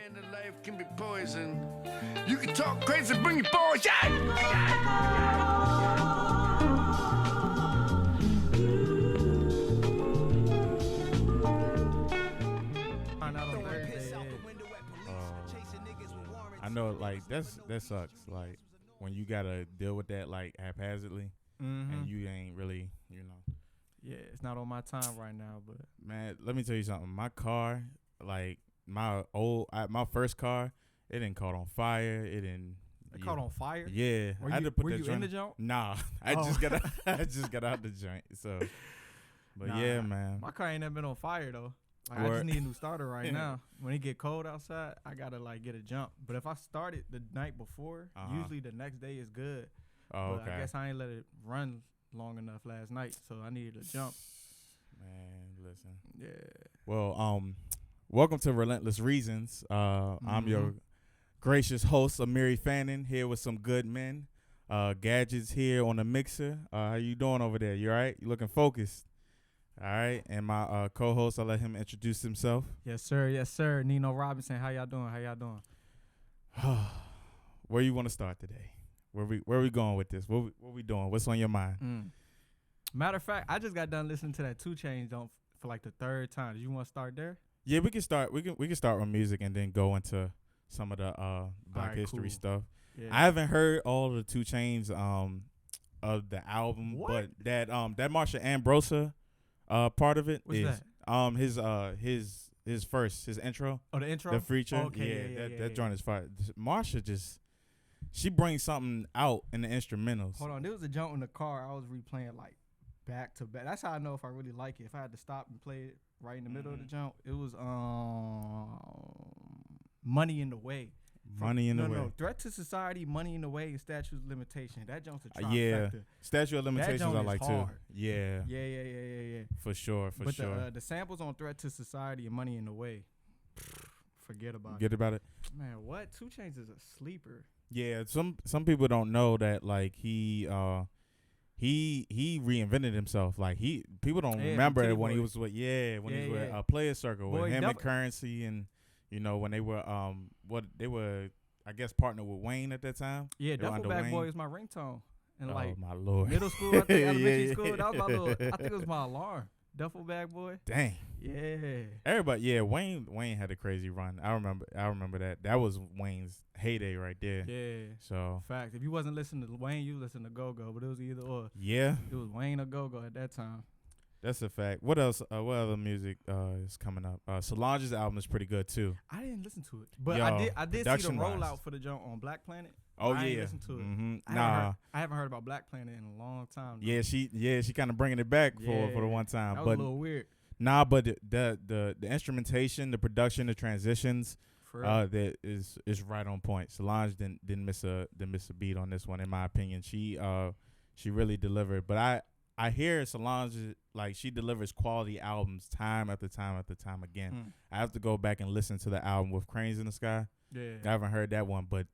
understand that life can be poison. You can talk crazy, bring your boys. I know, like that sucks. Like when you gotta deal with that like haphazardly, and you ain't really, Yeah, it's not on my time right now, but man, let me tell you something. My car, like my first car, it didn't caught on fire. It didn't. It caught on fire. Yeah, Were I had you, to put were that you joint. in the joint? Nah, I just got out the joint. So, but yeah, man. My car ain't never been on fire though. Like, I just need a new starter right now. When it get cold outside, I gotta like get a jump. But if I started the night before, usually the next day is good. Oh, but okay. I guess I ain't let it run long enough last night, so I needed a jump. Man, listen. Yeah. Well, welcome to Relentless Reasons. I'm your gracious host, Amiri Fannin, here with some good men. Gadget's here on the mixer. How you doing over there? You all right? You looking focused? All right. And my co-host, I'll let him introduce himself. Yes, sir. Yes, sir. Nino Robinson. How y'all doing? Where you want to start today? Where we going with this? What we doing? What's on your mind? Matter of fact, I just got done listening to that 2 Chainz for like the third time. Do you want to start there? Yeah, we can start. We can start with music and then go into some of the Black History stuff. Yeah. I haven't heard all of the 2 Chainz of the album, What? but that Marsha Ambrosia part of it What's is that? his intro. Oh, the intro? The feature. Okay, that joint is fire. Marsha she brings something out in the instrumentals. Hold on, there was a jump in the car I was replaying like back to back. That's how I know if I really like it. If I had to stop and play it right in the middle of the jump, it was Money in the Way. Money in the Way. No, Threat to Society, Money in the Way, and Statute of Limitation. That jump's a trifecta. Yeah, Statute of Limitations I like hard. too. Yeah. Yeah. For sure. But the samples on Threat to Society and Money in the Way, forget about it. Forget about it. Man, what? 2 Chainz is a sleeper. Yeah, some people don't know that like he reinvented himself. Like people don't remember it when he was with Player Circle with him and Currency, and when they were I guess partnered with Wayne at that time. Yeah, Duffel Bag Boy was my ringtone. And like my Lord. Middle school, I think elementary school, that was my little I think it was my alarm. Duffel Bag Boy. Dang. Yeah. Everybody, yeah, Wayne had a crazy run. I remember that. That was Wayne's heyday right there. Yeah. So fact. If you wasn't listening to Wayne, you listened to Go-Go, but it was either or. Yeah. It was Wayne or Go-Go at that time. That's a fact. What else? What other music is coming up? Solange's album is pretty good too. I didn't listen to it, but I did see the rollout for the joint on Black Planet. Oh I yeah, ain't listened to it. Nah, I haven't heard about Black Planet in a long time. Though. Yeah, she kind of bringing it back for the one time. That was a little weird. Nah, but the instrumentation, the production, the transitions, that is right on point. Solange didn't miss a beat on this one, in my opinion. She really delivered. But I hear Solange, like, she delivers quality albums time after time after time again. I have to go back and listen to the album with Cranes in the Sky. Yeah, I haven't heard that one, but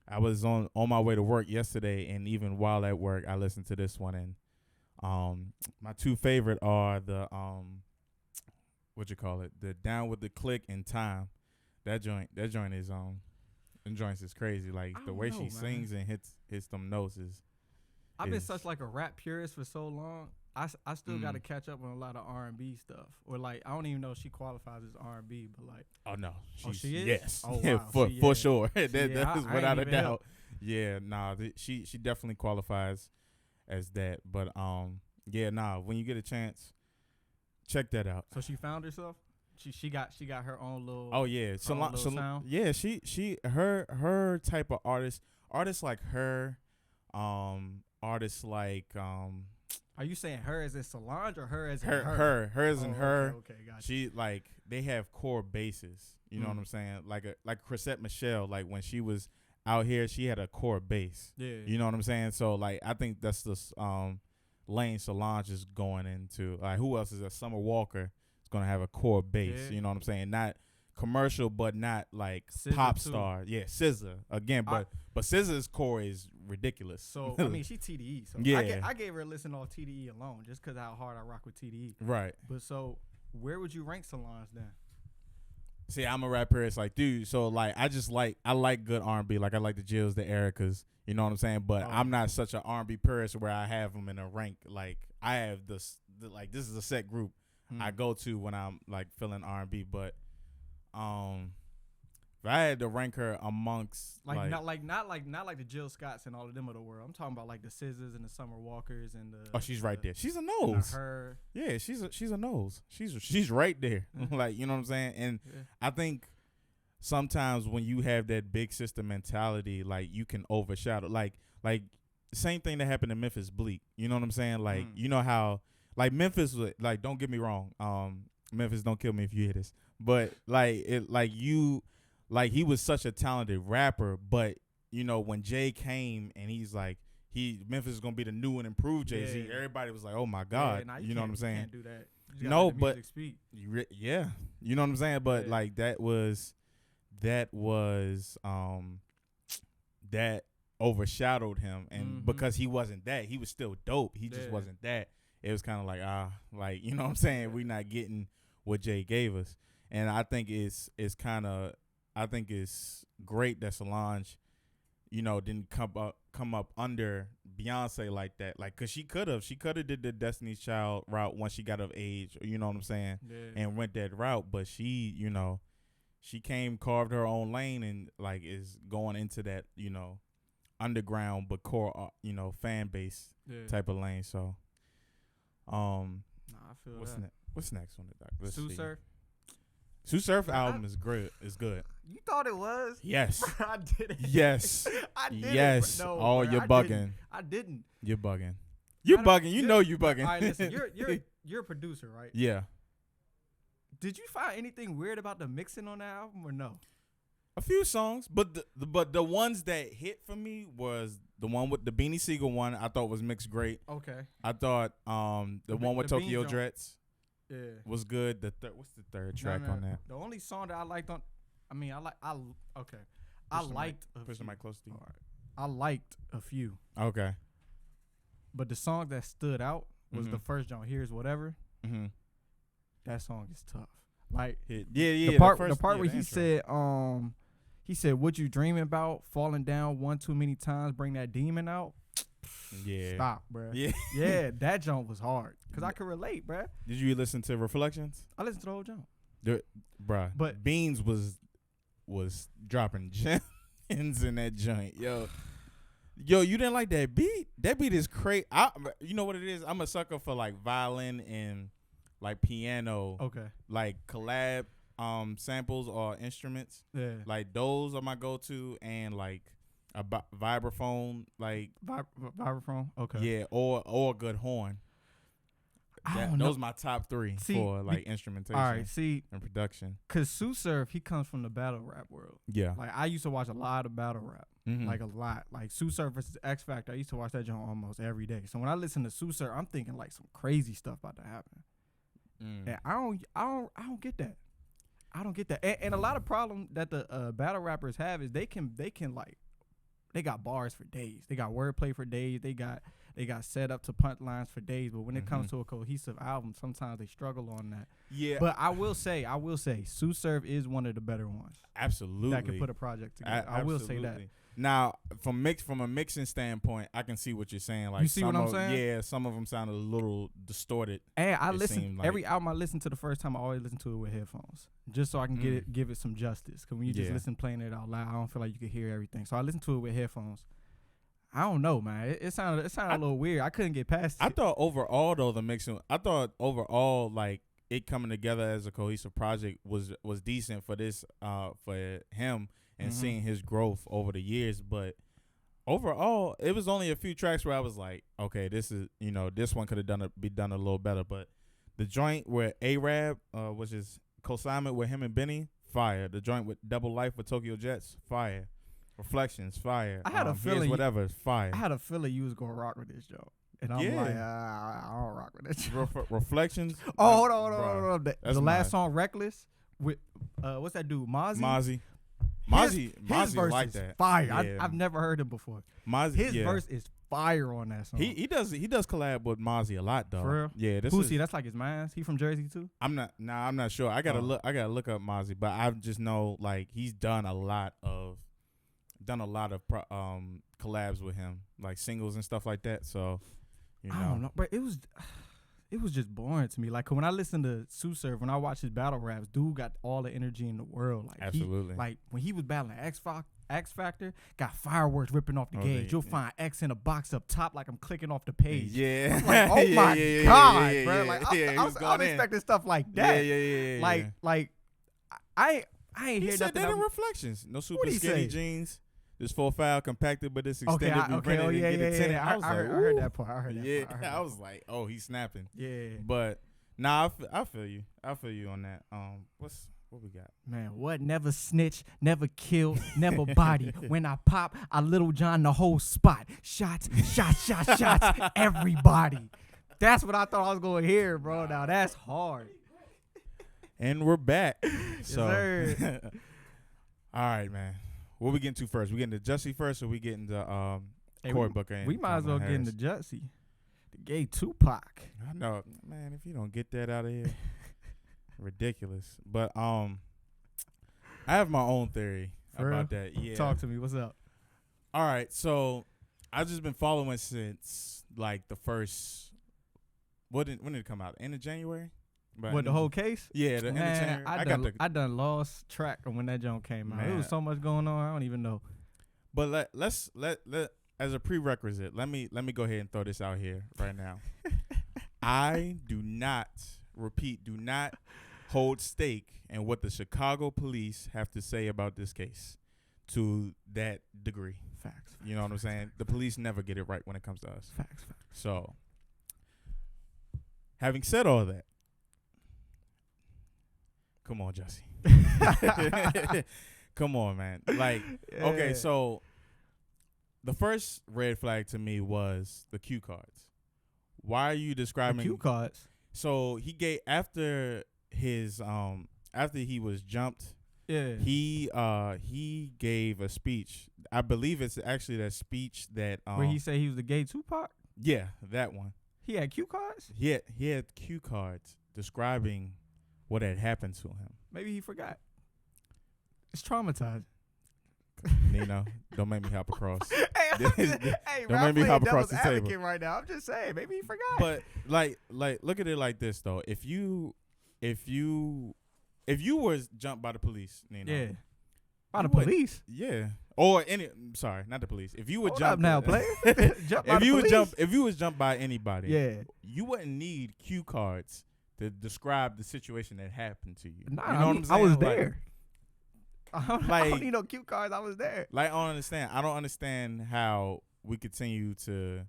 I was on my way to work yesterday, and even while at work, I listened to this one. And my two favorite are the the Down with the Click and Time. That joint is them joints is crazy. Like the way she sings and hits them notes is. I've been such like a rap purist for so long. I still got to catch up on a lot of R&B stuff. Or like I don't even know if she qualifies as R&B, but like she is. Yes, oh, wow. for sure. That is without a doubt. Help. Yeah, she definitely qualifies as that. But when you get a chance, check that out. So she found herself. She got her own little. Oh yeah, sound. Yeah, her type of artists like her, artists like Are you saying her as in Solange or her as in her? Her as in her. Okay, gotcha. She like they have core bases. You know what I'm saying? Like Chrisette Michele. Like when she was out here, she had a core base. Yeah. You know what I'm saying? So like I think that's the lane Solange is going into. Like who else is there? Summer Walker is gonna have a core base. Yeah. You know what I'm saying? Not commercial, but not like SZA pop too. Star. Yeah, SZA again, but SZA's core is ridiculous. So I mean, she TDE. So yeah, I gave her a listen on TDE alone, just because how hard I rock with TDE. Right. But so, where would you rank Solange then? See, I'm a rap purist, like, dude. So, like, I like good R&B. Like, I like the Jills, the Ericas. You know what I'm saying? But I'm not such an R&B purist where I have them in a rank. Like, I have this is a set group I go to when I'm like feeling R&B. But, if I had to rank her amongst not like the Jill Scotts and all of them of the world. I'm talking about like the SZAs and the Summer Walkers and the. She's right there. She's a nose. Her. Yeah, she's a nose. She's right there. Like, you know what I'm saying? And I think sometimes when you have that big sister mentality, like, you can overshadow. Like same thing that happened in Memphis Bleak. You know what I'm saying? Like, you know how, like, Memphis, like, don't get me wrong. Memphis, don't kill me if you hear this. But, like, he was such a talented rapper. But, you know, when Jay came and he's like, Memphis is going to be the new and improved Jay-Z, everybody was like, oh, my God. You know what I'm saying? You can't do that. No, but, yeah. You know what I'm saying? But, like, that overshadowed him. And because he wasn't that, he was still dope. He just wasn't that. It was kind of like, you know what I'm saying? We're not getting what Jay gave us. And I think it's great that Solange, you know, didn't come up under Beyonce like that. Like, cause she could have did the Destiny's Child route once she got of age, you know what I'm saying? Yeah. And went that route. But she, you know, she carved her own lane and like is going into that, you know, underground but core, you know, fan base type of lane. So, I feel what's next on the doc? Tsu Surf. Tsu Surf album is good. It's good. You thought it was? Yes. I did it. Yes. I did yes. it. No, oh, bro, you're bugging. I didn't. You're bugging. You're bugging. You know you bugging. All right, listen. You're a producer, right? Yeah. Did you find anything weird about the mixing on the album or no? A few songs, but the ones that hit for me was the one with the Beanie Siegel one. I thought was mixed great. Okay. I thought the one with Tokyo Dreads. Yeah. Was good. What's the third track on that? The only song that I liked on, Push the mic close to you. Right. I liked a few. Okay. But the song that stood out was the first joint. Here's Whatever. Mm-hmm. That song is tough. Like the part where he said, "What you dreaming about? Falling down one too many times, bring that demon out." Yeah. Stop, bro. Yeah. Yeah, that jump was hard because I could relate, bro. Did you listen to Reflections? I listened to the whole jump. Bruh. But Beans was dropping gems in that joint. Yo, you didn't like that beat? That beat is crazy. You know what it is? I'm a sucker for like violin and like piano. Okay. Like collab samples or instruments. Yeah. Like those are my go-to, and like a vibraphone, like vibraphone. Okay. Yeah, or a good horn. Those are my top three for like instrumentation. All right, and production. Cause Tsu Surf, he comes from the battle rap world. Yeah. Like I used to watch a lot of battle rap, like a lot. Like Tsu Surf versus X Factor. I used to watch that joint almost every day. So when I listen to Tsu Surf, I'm thinking like some crazy stuff about to happen. And I don't get that. I don't get that. And a lot of problem that the battle rappers have is they can like. They got bars for days. They got wordplay for days. They got set up to punchlines for days. But when it comes to a cohesive album, sometimes they struggle on that. Yeah. But I will say, Tsu Surf is one of the better ones. Absolutely. That can put a project together. I will say that. Now, from a mixing standpoint, I can see what you're saying. Like, you see what I'm saying? Yeah, some of them sound a little distorted. And I listen every album I listen to the first time. I always listen to it with headphones, just so I can give it some justice. Because when you just listen playing it out loud, I don't feel like you can hear everything. So I listen to it with headphones. I don't know, man. It sounded a little weird. I couldn't get past it. I thought overall though the mixing. I thought overall like it coming together as a cohesive project was decent for this for him. And seeing his growth over the years, but overall, it was only a few tracks where I was like, okay, this is this one could have be done a little better. But the joint where A-Rab, which is co-assignment with him and Benny, fire. The joint with Double Life with Tokyo Jets, fire. Reflections, fire. I had a feeling whatever, fire. I had a feeling you was gonna rock with this joint, and I'm like, I don't rock with this. Reflections. Oh, hold on. The last song, Reckless, with what's that dude, Mozzie? Mozzie verse like is that. fire. Yeah. I've never heard him before. Mozzie, His verse is fire on that song. He does collab with Mozzie a lot though. For real? Yeah, Boosie, that's like his man's. He from Jersey too. I'm not sure. I gotta look up Mozzie, but I just know like he's done a lot of collabs with him, like singles and stuff like that. So I don't know, but it was just boring to me. Like when I listen to Tsu Surf, when I watch his battle raps, dude got all the energy in the world. Like absolutely. Like when he was battling X Factor, got fireworks ripping off the gauge. You'll find X in a box up top, like I'm clicking off the page. Yeah. I'm like, oh my god, bro. Like I'm expecting stuff like that. Yeah. Like I ain't He hear said nothing. that in Reflections. No super What'd he skinny say? jeans. This 4-file compacted, but it's extended. Okay. Oh yeah. I heard that part. I was like, oh, he's snapping. Yeah. But nah, I feel you. I feel you on that. What we got? Man, what? Never snitch, never kill, never body. When I pop, I Little John the whole spot. Shots, everybody. That's what I thought I was going to hear, bro. Now that's hard. And we're back. Yes, So, sir. all right, man. What we getting to first? We getting to Jussie first, or we getting to Cory Booker? And We might as well Kamala get into Harris? Jussie, the gay Tupac. I know, man. If you don't get that out of here, ridiculous. But I have my own theory For about real? that. Yeah. Talk to me. What's up? All right, so I've just been following since like the first. When did it come out? End of January. What, the whole case? Yeah, the end of Man, January. I done lost track of when that joint came out. Man. There was so much going on. I don't even know. But let's as a prerequisite, let me go ahead and throw this out here right now. I do not hold stake in what the Chicago police have to say about this case to that degree. Facts. You know what I'm saying? The police never get it right when it comes to us. Facts. So, having said all that, come on, Jussie. Come on, man. Like, okay, so the first red flag to me was the cue cards. Why are you describing the cue cards? So he gave after his after he was jumped. Yeah. He gave a speech. I believe it's actually that speech that where he said he was the gay Tupac. Yeah, that one. He had cue cards. He had cue cards describing what had happened to him. Maybe he forgot. It's traumatizing. Nino, don't make me hop across. Hey, don't make me hop across the table right now. I'm just saying, maybe he forgot. But like, look at it like this though. If you was jumped by the police, Nino, yeah, by the police, yeah, or sorry, not the police. If you were jumped now, player, if you was jumped by anybody, yeah, you wouldn't need cue cards to describe the situation that happened to you. Nah, you know what I'm saying? I was like, there. I don't need no cue cards. I was there. Like, I don't understand how we continue to,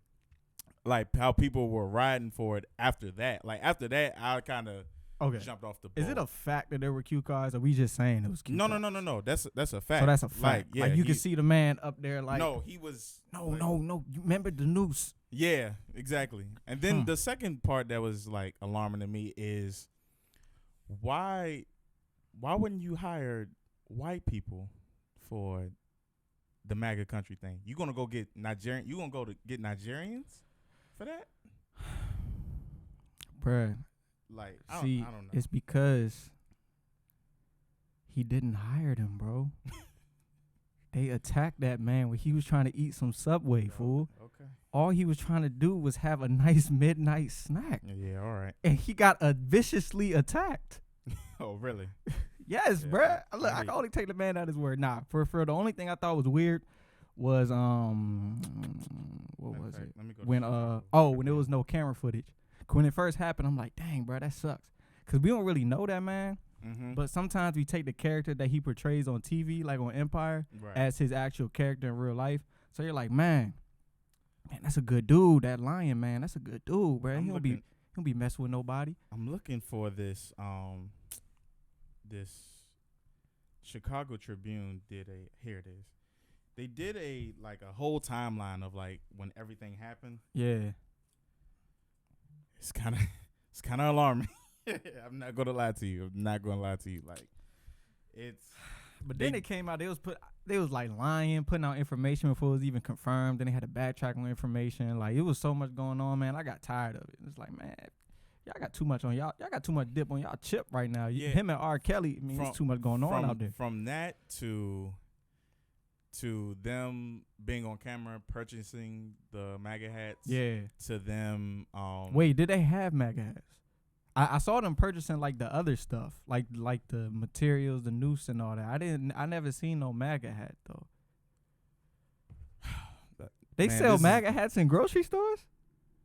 like, how people were riding for it after that. Like, after that, I kind of jumped off the boat. Is it a fact that there were cue cards, or we just saying it was cue cards? No. That's a fact. So that's a fact. Like, yeah, like you can see the man up there. Like, no, he was. No. Like, You remember the noose? Yeah, exactly. And then the second part that was like alarming to me is why wouldn't you hire white people for the MAGA country thing? You gonna go get Nigerian? You gonna go to get Nigerians for that? Bruh. Like, I don't know. It's because he didn't hire them, bro. They attacked that man when he was trying to eat some Subway, fool. Okay. All he was trying to do was have a nice midnight snack. Yeah, all right. And he got viciously attacked. Oh, really? Yes, Yeah, bruh. Look, I can only take the man at his word. Nah, for the only thing I thought was weird was what was it? Let me go When there was no camera footage. When it first happened, I'm like, dang, bro, that sucks. Cause we don't really know that man. Mm-hmm. But sometimes we take the character that he portrays on TV, like on Empire, as his actual character in real life. So you're like, man, that's a good dude. That lion, man, that's a good dude, bro. He don't be messing with nobody. I'm looking for this. This Chicago Tribune did here it is. They did a whole timeline of like when everything happened. Yeah. It's kind of alarming. I'm not gonna lie to you. Like, it's But then it came out, they was like lying, putting out information before it was even confirmed. Then they had to backtrack on information. Like, it was so much going on, man. I got tired of it. It's like, man, y'all got too much on y'all. Y'all got too much dip on y'all chip right now. Yeah. Him and R. Kelly, I mean, it's too much going on out there. From that to them being on camera purchasing the MAGA hats. Yeah. To them. Wait, did they have MAGA hats? I saw them purchasing like the other stuff, like the materials, the noose and all that. I never seen no MAGA hat though. They sell MAGA hats in grocery stores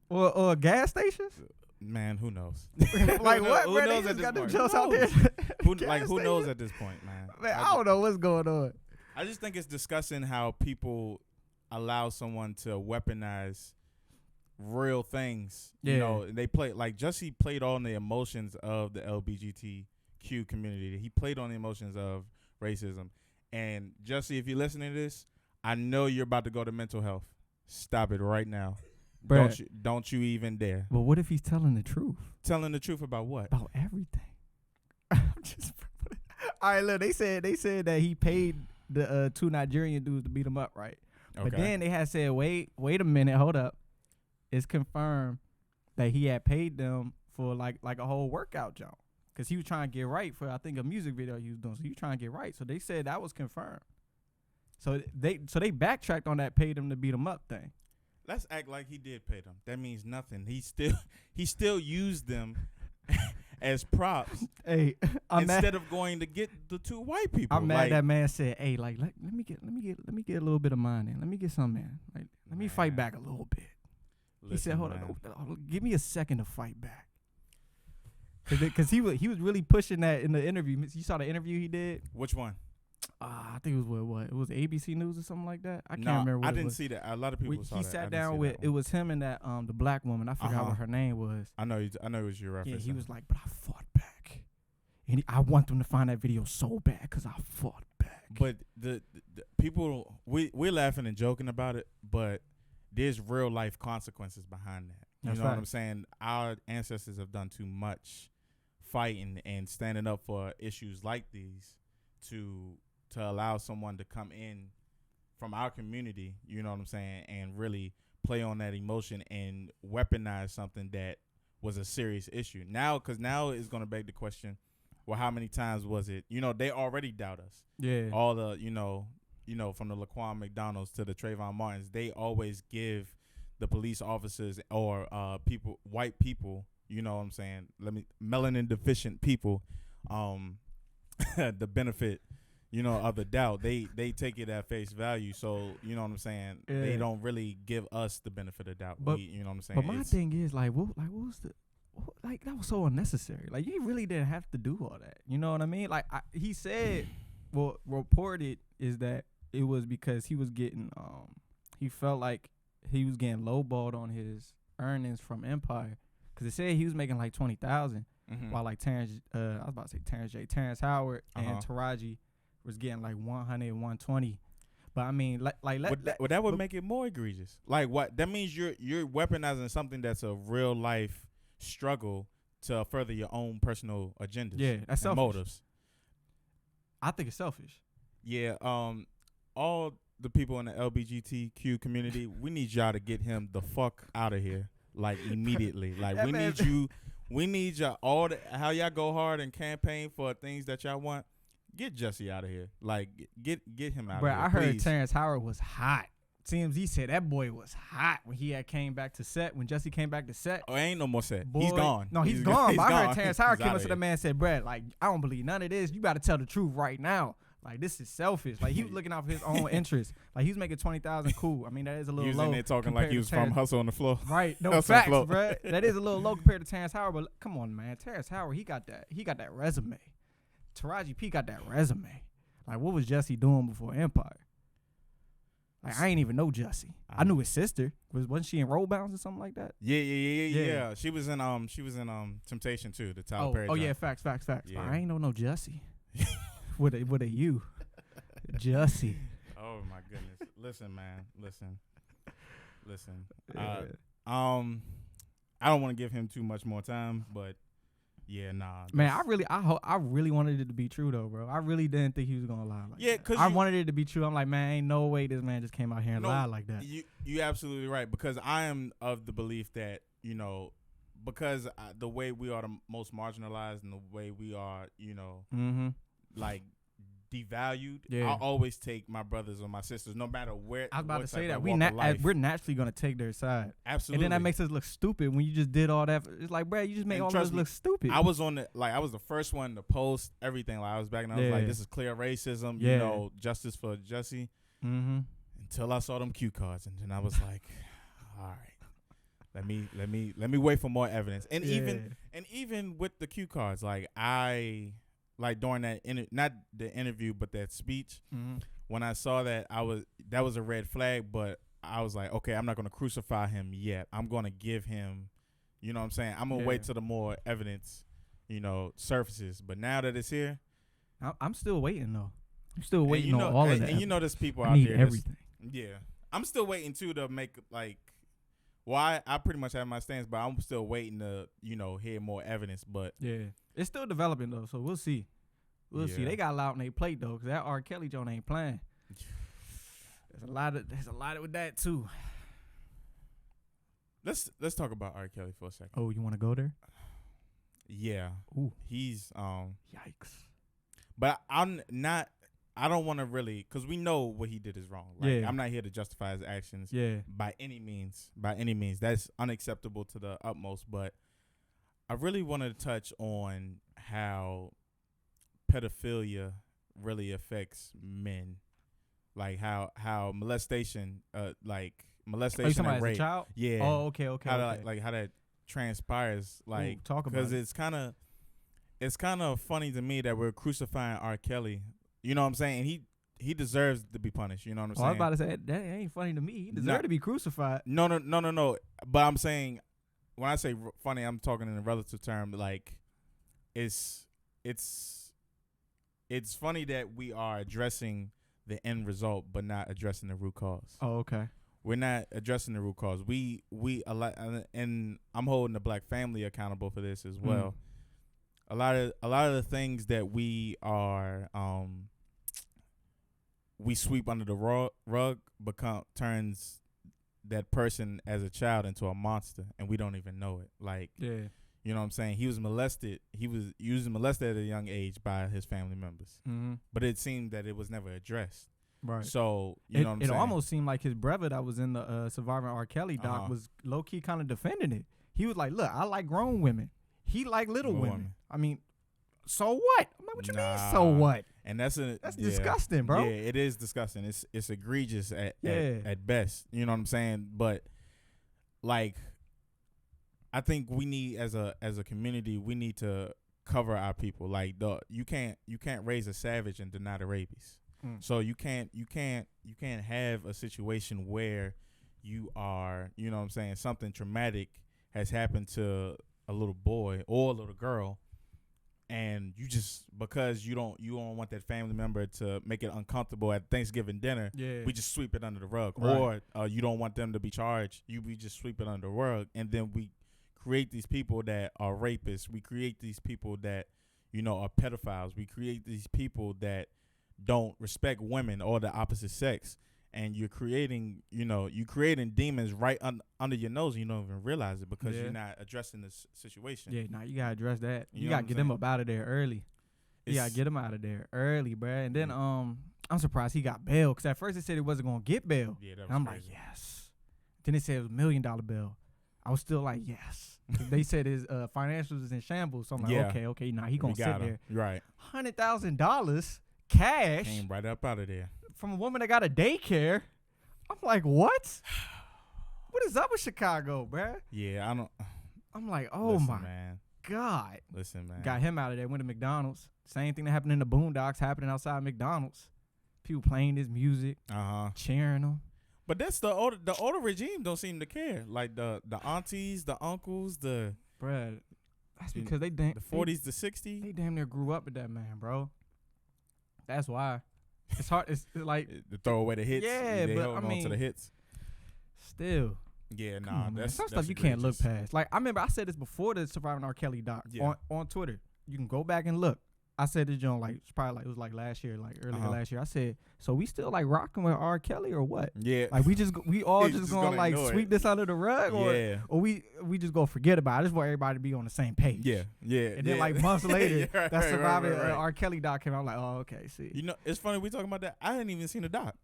or gas stations. Man, who knows? Like what? Who Bro, knows they at just got this them point? jokes out there. Who knows at this point, man? Man, I don't know what's going on. I just think it's disgusting how people allow someone to weaponize real things. You know, they play like Jussie played on the emotions of the LGBTQ community. He played on the emotions of racism. And Jussie, if you're listening to this, I know you're about to go to mental health. Stop it right now. Don't you even dare. But what if he's telling the truth? Telling the truth about what? About everything. All right, look, they said that he paid the 2 Nigerian dudes to beat him up, right? Okay. But then they had said, wait a minute, hold up. It's confirmed that he had paid them for like a whole workout job, because he was trying to get right for, I think, a music video he was doing. So he was trying to get right. So they said that was confirmed. So they backtracked on that paid him to beat him up thing. Let's act like he did pay them. That means nothing. He still used them as props. Hey, instead of going to get the 2 white people. I'm mad that man said, "Hey, like let me get a little bit of mine in. Let me get some in. Like let me fight back a little bit." He said, "Hold on, give me a second to fight back." Because he was really pushing that in the interview. You saw the interview he did? Which one? I think it was what? It was ABC News or something like that. I can't remember what I didn't see that. A lot of people saw that. He sat down with, it was him and that the black woman. I forgot what her name was. I know it was your reference. Yeah, he was like, "But I fought back. And I want them to find that video so bad because I fought back." But the people, we're laughing and joking about it, but there's real life consequences behind that. You know what I'm saying? Our ancestors have done too much fighting and standing up for issues like these to allow someone to come in from our community, you know what I'm saying, and really play on that emotion and weaponize something that was a serious issue. Now, because now it's going to beg the question, well, how many times was it? You know, they already doubt us. Yeah. All the, you know, from the Laquan McDonald's to the Trayvon Martins, they always give the police officers or white people, you know what I'm saying, melanin deficient people, the benefit, you know, of the doubt. They take it at face value. So, you know what I'm saying, they don't really give us the benefit of doubt. But, you know what I'm saying? But my thing is, like, what was the, like, that was so unnecessary. Like, you really didn't have to do all that. You know what I mean? Like, he said, well, reported is that it was because he was getting, he felt like he was getting lowballed on his earnings from Empire. Because it said he was making like $20,000, while like Terrence Howard and Taraji was getting like 100, 120. But I mean, that would make it more egregious. Like what? That means you're weaponizing something that's a real life struggle to further your own personal agendas. Yeah, that's selfish. Motives. I think it's selfish. Yeah. All the people in the LGBTQ community, we need y'all to get him the fuck out of here, like immediately. Like we need y'all how y'all go hard and campaign for things that y'all want. Get Jussie out of here. Like get him out of here. Bro, I heard Terrence Howard was hot. TMZ said that boy was hot when he had came back to set. When Jussie came back to set. Oh, ain't no more set. Boy, he's gone. No, he's gone. But I heard Terrence Howard came up to the man and said, "Brad, like, I don't believe none of this. You got to tell the truth right now. Like, this is selfish." Like, he was looking out for his own interest. Like, he was making $20,000. Cool. I mean, that is a little low. He was in there talking like he was from Hustle on the Floor. Right. No facts, bro. That is a little low compared to Terrence Howard. But come on, man. Terrence Howard, he got that resume. Taraji P got that resume. Like, what was Jussie doing before Empire? Like, I ain't even know Jussie. I knew his sister. Wasn't she in Roll Bounce or something like that? Yeah. She was in Temptation too, the Tyler Perry. Oh yeah, facts. Yeah. I ain't know no Jussie. What are you? Jussie. Oh my goodness. Listen, man. Listen. Yeah. I don't want to give him too much more time, but Yeah, nah. Man, I really wanted it to be true though, bro. I really didn't think he was gonna lie like Yeah, that. 'cause I wanted it to be true. I'm like, man, ain't no way this man just came out here and No, lied like that. You absolutely right, because I am of the belief that, you know, because the way we are the most marginalized and the way we are, you know, like devalued, Yeah. I always take my brothers or my sisters, no matter where. I was about what to say type that of walk of we're naturally gonna take their side, absolutely, and then that makes us look stupid when you just did all that. It's like, bro, you just made And all of trust us me, look stupid. I was the first one to post everything. Like I was back and I was like, this is clear racism, you know, justice for Jussie. Until I saw them cue cards, and then I was like, all right, let me wait for more evidence. And even with the cue cards, like I like during that not the interview but that speech, when I saw that, that was a red flag, but I was like, okay, I'm not gonna crucify him yet. I'm gonna give him, you know what I'm saying? I'm gonna wait till the more evidence, you know, surfaces. But now that it's here, I'm still waiting though. I'm still waiting on all of that. And you know, there's people I out need there. everything. Yeah, I'm still waiting too to make like. Well, I pretty much have my stance, but I'm still waiting to, you know, hear more evidence. But yeah, it's still developing though, so we'll see. We'll see. They got a lot on their plate though, because that R. Kelly joint ain't playing. There's a lot with that too. Let's talk about R. Kelly for a second. Oh, you want to go there? Yeah. Ooh. He's Yikes. But I don't want to really, because we know what he did is wrong. Like, I'm not here to justify his actions by any means. By any means. That's unacceptable to the utmost. But I really wanted to touch on how pedophilia really affects men. Like how molestation, molestation and rape. As a child? Yeah. Oh, okay. How that transpires. Like, talk about it. Because it's kind of funny to me that we're crucifying R. Kelly. You know what I'm saying? He deserves to be punished. You know what I'm saying? I was about to say, that ain't funny to me. He deserves to be crucified. No. But I'm saying, when I say funny, I'm talking in a relative term. Like, it's funny that we are addressing the end result, but not addressing the root cause. Oh, okay. We're not addressing the root cause. We and I'm holding the black family accountable for this as well. A lot of the things that we are we sweep under the rug turns that person as a child into a monster, and we don't even know it. Like, you know what I'm saying? He was molested. He was molested at a young age by his family members, but it seemed that it was never addressed. Right. So you know what I'm saying? It almost seemed like his brother that was in the Surviving R. Kelly doc was low key kind of defending it. He was like, "Look, I like grown women. He like little women. I mean, so what? I'm like, what you mean? So what? And that's disgusting, bro. Yeah, it is disgusting. It's egregious at best. You know what I'm saying? But like, I think we need as a community, we need to cover our people. Like, you can't raise a savage and deny the rabies. So you can't have a situation where you are, you know what I'm saying, something traumatic has happened to a little boy or a little girl, and you just, because you don't want that family member to make it uncomfortable at Thanksgiving dinner, we just sweep it under the rug. Right. Or you don't want them to be charged, we just sweep it under the rug, and then we create these people that are rapists. We create these people that, you know, are pedophiles. We create these people that don't respect women or the opposite sex, and you're creating demons right under your nose, and you don't even realize it because you're not addressing this situation. Yeah, nah, you gotta address that. You gotta get them up out of there early. You gotta get them out of there early, bruh. And then I'm surprised he got bail, because at first they said he wasn't gonna get bail. Yeah, that was I'm crazy. like, yes. Then they said it was $1 million bail. I was still like, yes. They said his financials is in shambles. So I'm like, okay, nah, he gonna sit there. Right. $100,000 cash came right up out of there from a woman that got a daycare. I'm like, what? What is up with Chicago, bruh? Yeah, I'm like, oh my God. Listen, man. Got him out of there. Went to McDonald's. Same thing that happened in the Boondocks happening outside McDonald's. People playing his music, cheering him. But that's the older regime don't seem to care. Like the aunties, the uncles, bruh. That's because the 40s, the 60s. They damn near grew up with that man, bro. That's why. It's hard. It's like to throw away the hits. Yeah, they but hold on to the hits. Still, Yeah, Come on, man. that's some that's stuff you can't look egregious. past. Like I remember I said this before the Surviving R. Kelly doc Yeah. on Twitter. You can go back and look. I said this joint like it's probably like it was like last year, like earlier last year. I said, so we still like rocking with R. Kelly or what? Yeah. Like we all He's just just gonna gonna like ignore sweep it. this under the rug or we just gonna forget about it. I just want everybody to be on the same page. Yeah. And then like months later, Yeah, right, that Surviving right. R. Kelly doc came out. I'm like, oh okay, see. You know, it's funny we talking about that. I hadn't even seen the doc.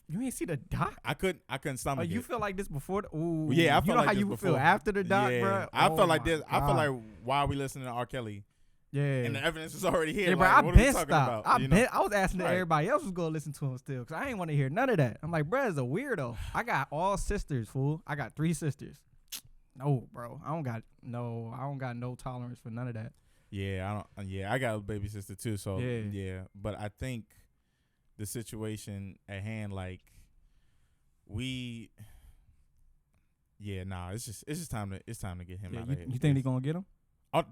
You ain't see the doc? I couldn't stomach Oh, you it. feel like this before? Ooh, Yeah, I you feel know like how this you before. feel after the doc, Yeah. bro. I felt like my this. I feel God. like why are we listening to R. Kelly? Yeah. And the evidence is already here. Yeah, bro, like, I what are we been talking stopped. about? You know? I was asking if Right. everybody else was gonna listen to him still, cause I ain't want to hear none of that. I'm like, bro, is a weirdo. I got all sisters, fool. I got 3 sisters. No, bro, I don't got no tolerance for none of that. Yeah, I got a baby sister too. So Yeah. yeah, but I think the situation at hand, like it's just time to get him Yeah, out you, of here. you think they gonna get him?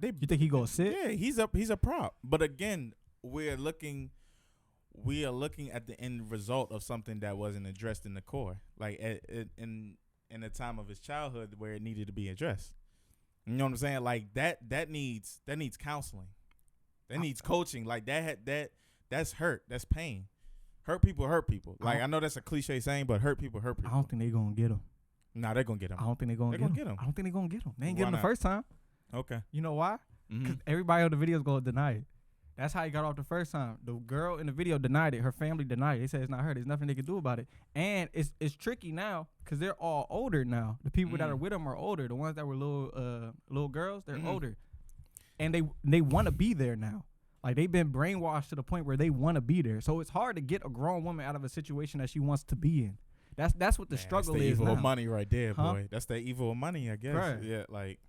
You think he gonna sit? Yeah, he's a prop. But again, we are looking at the end result of something that wasn't addressed in the core, like in the time of his childhood where it needed to be addressed. You know what I'm saying? Like that needs counseling, that needs coaching. Like that's hurt, that's pain. Hurt people. Like I know that's a cliche saying, but hurt people. I don't think they gonna get him. Nah, they're gonna get him. I don't think they gonna get him. I don't think they gonna get him. They ain't get Why him the not? first time. Okay. You know why? Mhm. Because everybody on the video is gonna deny it. That's how he got off the first time. The girl in the video denied it. Her family denied it. They said it's not her. There's nothing they can do about it. And it's tricky now because they're all older now. The people that are with them are older. The ones that were little girls, they're older, and they want to be there now. Like they've been brainwashed to the point where they want to be there. So it's hard to get a grown woman out of a situation that she wants to be in. That's what the struggle that's the is evil now. of money right there, Huh? boy. That's the evil of money, I guess. Right. Yeah, like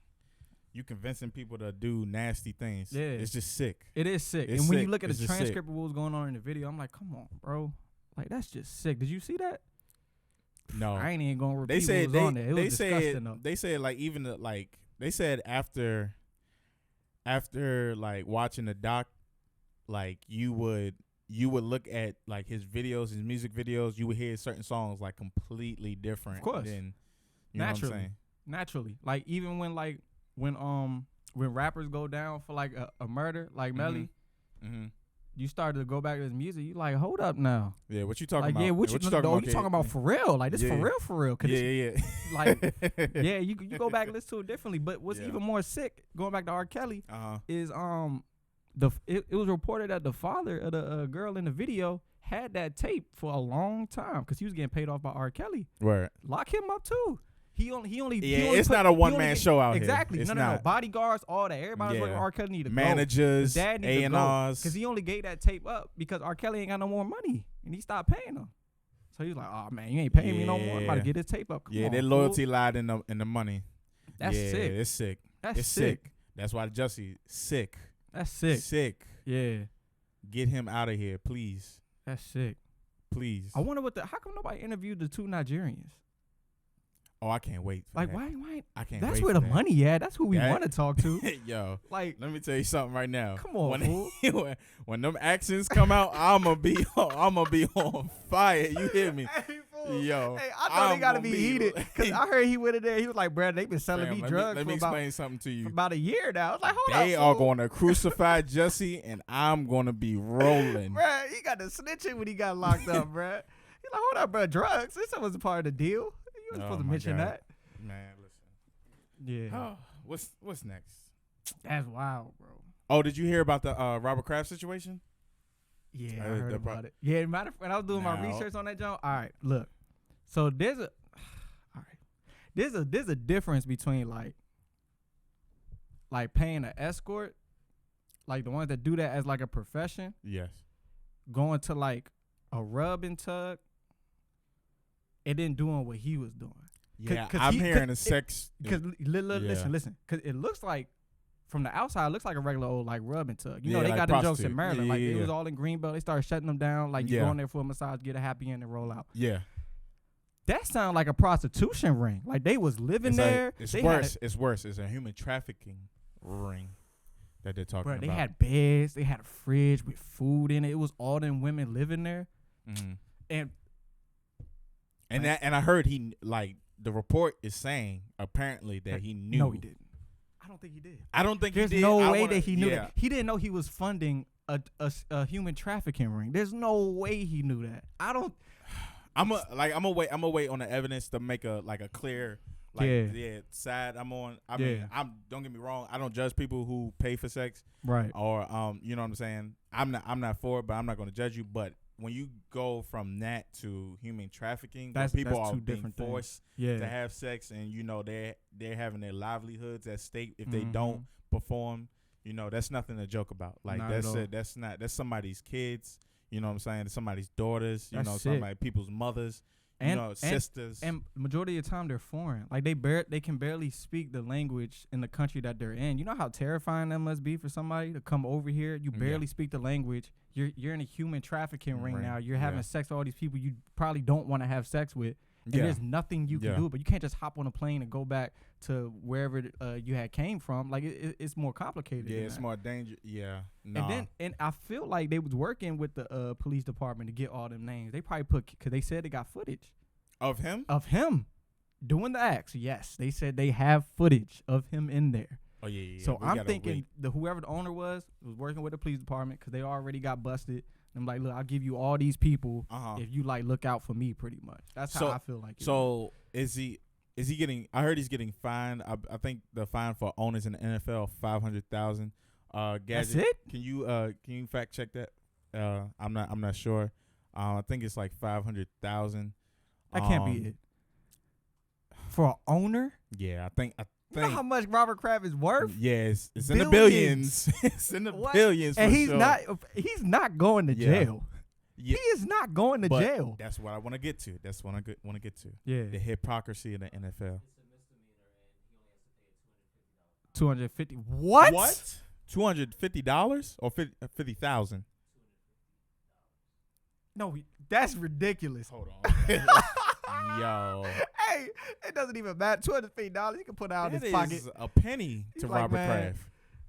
you convincing people to do nasty things. Yeah. It's just sick. It is sick. It's And when you sick. look at It's the just transcript of what was going on in the video, I'm like, come on, bro. Like that's just sick. Did you see that? No. I ain't even gonna repeat They said what was on there. It was disgusting said though. they said like even like they said after like watching the doc, like you would look at like his videos, his music videos, you would hear certain songs like completely different. Of course. Than, you know what I'm Naturally. saying? Naturally. Like even when rappers go down for like a murder, like Melly, Mm-hmm. you started to go back to his music. You like, hold up now. Yeah, what you talking Like, about? yeah, what you talking about? You talking about for real? Like this Yeah. for real? Cause Yeah. like, yeah, you go back and listen to it differently. But what's Yeah. even more sick, going back to R. Kelly, Uh-huh. is it was reported that the father of the girl in the video had that tape for a long time because he was getting paid off by R. Kelly. Word. Lock him up too. He only Yeah, it's not a one-man show out here. Exactly. It's No. not. Bodyguards, all that. Everybody's Yeah. working. R. Kelly need to Managers, go. His dad need to go A&Rs. because he only gave that tape up because R. Kelly ain't got no more money and he stopped paying him. So he's like, oh man, you ain't paying me no more. I'm about to Yeah. get this tape up. Come Yeah, on, their fool. loyalty lied in the money. That's yeah, sick. It's sick. That's It's sick. That's why Jussie sick. That's sick. Sick. Yeah, Get him out of here, please. that's sick. Please. I wonder how come nobody interviewed the 2 Nigerians? Oh, I can't wait. For Like, that. why? I can't That's wait where for the that. money at. That's who we That- want to talk to. Yo, Like, let me tell you something right now. come on, when, fool. when them accents come out, I'ma be on fire. You hear me? Hey, fool. Yo, Hey, I thought they gotta I'ma be heated because I heard he went in there. He was like, "Brad, they been selling Fam, me let drugs let me for explain something to you. about a year now." I was like, "Hold They up, are fool. going to crucify Jussie, and I'm going to be rolling. Bruh, he got the snitching when he got locked up, bruh. He like, hold up, bruh, drugs. This wasn't part of the deal. You weren't Oh supposed to my mention God. that. Man, listen. Yeah, What's next? that's wild, bro. Oh, did you hear about the Robert Kraft situation? Yeah, I Uh, heard the about it. Yeah, matter of fact, when I was doing my Now- research on that, John. All right, look. So there's a difference between like paying an escort, like the ones that do that as like a profession, Yes. going to like a rub and tug, and then doing what he was doing. Yeah, 'cause I'm he- hearing 'cause a sex. Because Yeah. listen, because it looks like from the outside, it looks like a regular old like rub and tug. You know, Yeah, they like got the jokes prostitute. in Maryland. Yeah, Like yeah, it was yeah. all in Greenbelt. They started shutting them down. Like you Yeah. go in there for a massage, get a happy end, and roll out. Yeah. That sound like a prostitution ring. Like they was living It's there. Like, it's They worse. It's worse. It's a human trafficking ring that they're talking Bro, they about. had beds. They had a fridge with food in it. It was all them women living there. Mhm. And And I heard he like the report is saying apparently that he knew. No, he didn't. I don't think he did. I don't think There's he did. no way that he knew that. He didn't know he was funding a human trafficking ring. There's no way he knew that. I'm gonna wait on the evidence to make a clear side I'm on. I mean, don't get me wrong, I don't judge people who pay for sex. Right. Or you know what I'm saying? I'm not for it, but I'm not gonna judge you. But when you go from that to human trafficking, where people are being forced to have sex, and you know they're having their livelihoods at stake if they don't perform, you know, that's nothing to joke about. Like that's somebody's kids, you know what I'm saying? Somebody's daughters, you know, people's mothers, you know, sisters. And majority of the time they're foreign. Like they can barely speak the language in the country that they're in. You know how terrifying that must be for somebody to come over here. You barely speak the language. You're in a human trafficking ring now. You're having sex with all these people you probably don't want to have sex with. And there's nothing you can do, but you can't just hop on a plane and go back to wherever you had came from. Like it's more complicated. Yeah, it's more dangerous. Yeah, and I feel like they was working with the police department to get all them names. They probably because they said they got footage of him doing the acts. Yes, they said they have footage of him in there. Oh yeah. So I'm thinking whoever the owner was working with the police department because they already got busted. I'm like, look, I'll give you all these people if you look out for me, pretty much. That's how I feel like. Is he getting? I heard he's getting fined. I think the fine for owners in the NFL $500,000. Gadget, that's it. Can you fact check that? I'm not sure. I think it's like $500,000. That can't be it. For an owner? Yeah, I think. You know how much Robert Kraft is worth? Yes, it's in the billions. It's in the billions. And he's not going to jail. Yeah. He is not going to jail. That's what I want to get to. That's what I want to get to. Yeah. The hypocrisy in the NFL. $250. What? $250 or $50,000? No, that's ridiculous. Hold on. Yo. Hey, it doesn't even matter. $250 he can put out in his pocket. That is a penny to Robert Kraft.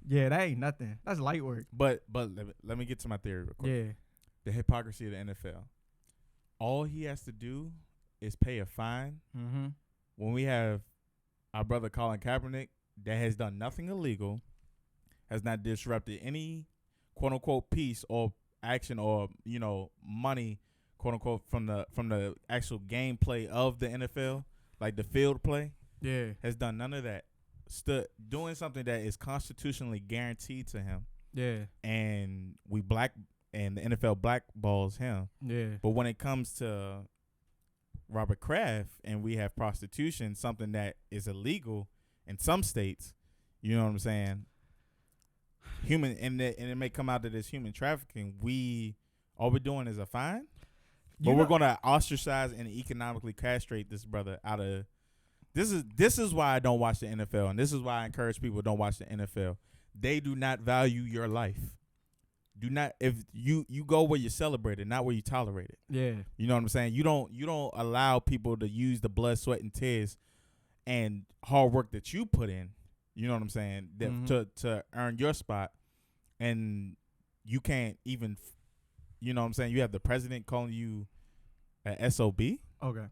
Yeah, that ain't nothing. That's light work. But let me get to my theory real quick. Yeah. The hypocrisy of the NFL. All he has to do is pay a fine. Mm-hmm. When we have our brother Colin Kaepernick that has done nothing illegal, has not disrupted any quote unquote peace or action or, you know, money, quote unquote, from the actual gameplay of the NFL, like the field play. Yeah. Has done none of that. Doing something that is constitutionally guaranteed to him. Yeah. And the NFL blackballs him. Yeah. But when it comes to Robert Kraft and we have prostitution, something that is illegal in some states, you know what I'm saying? And it may come out that it's human trafficking. All we're doing is a fine, but we're gonna ostracize and economically castrate this brother out of. This is why I don't watch the NFL, and this is why I encourage people don't watch the NFL. They do not value your life. Do not if you go where you celebrate it, not where you tolerate it. Yeah, you know what I'm saying. You don't allow people to use the blood, sweat, and tears and hard work that you put in. You know what I'm saying? To earn your spot, and you can't even. You know what I'm saying? You have the president calling you an SOB. Okay.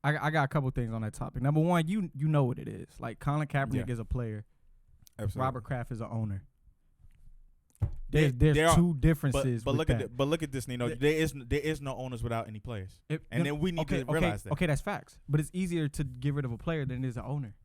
I got a couple things on that topic. Number one, you know what it is. Like Colin Kaepernick is a player. Absolutely. Robert Kraft is an owner. There's two differences. But look at this, Nino. There is no owners without any players. Then we need to realize that. Okay, that's facts. But it's easier to get rid of a player than it is an owner.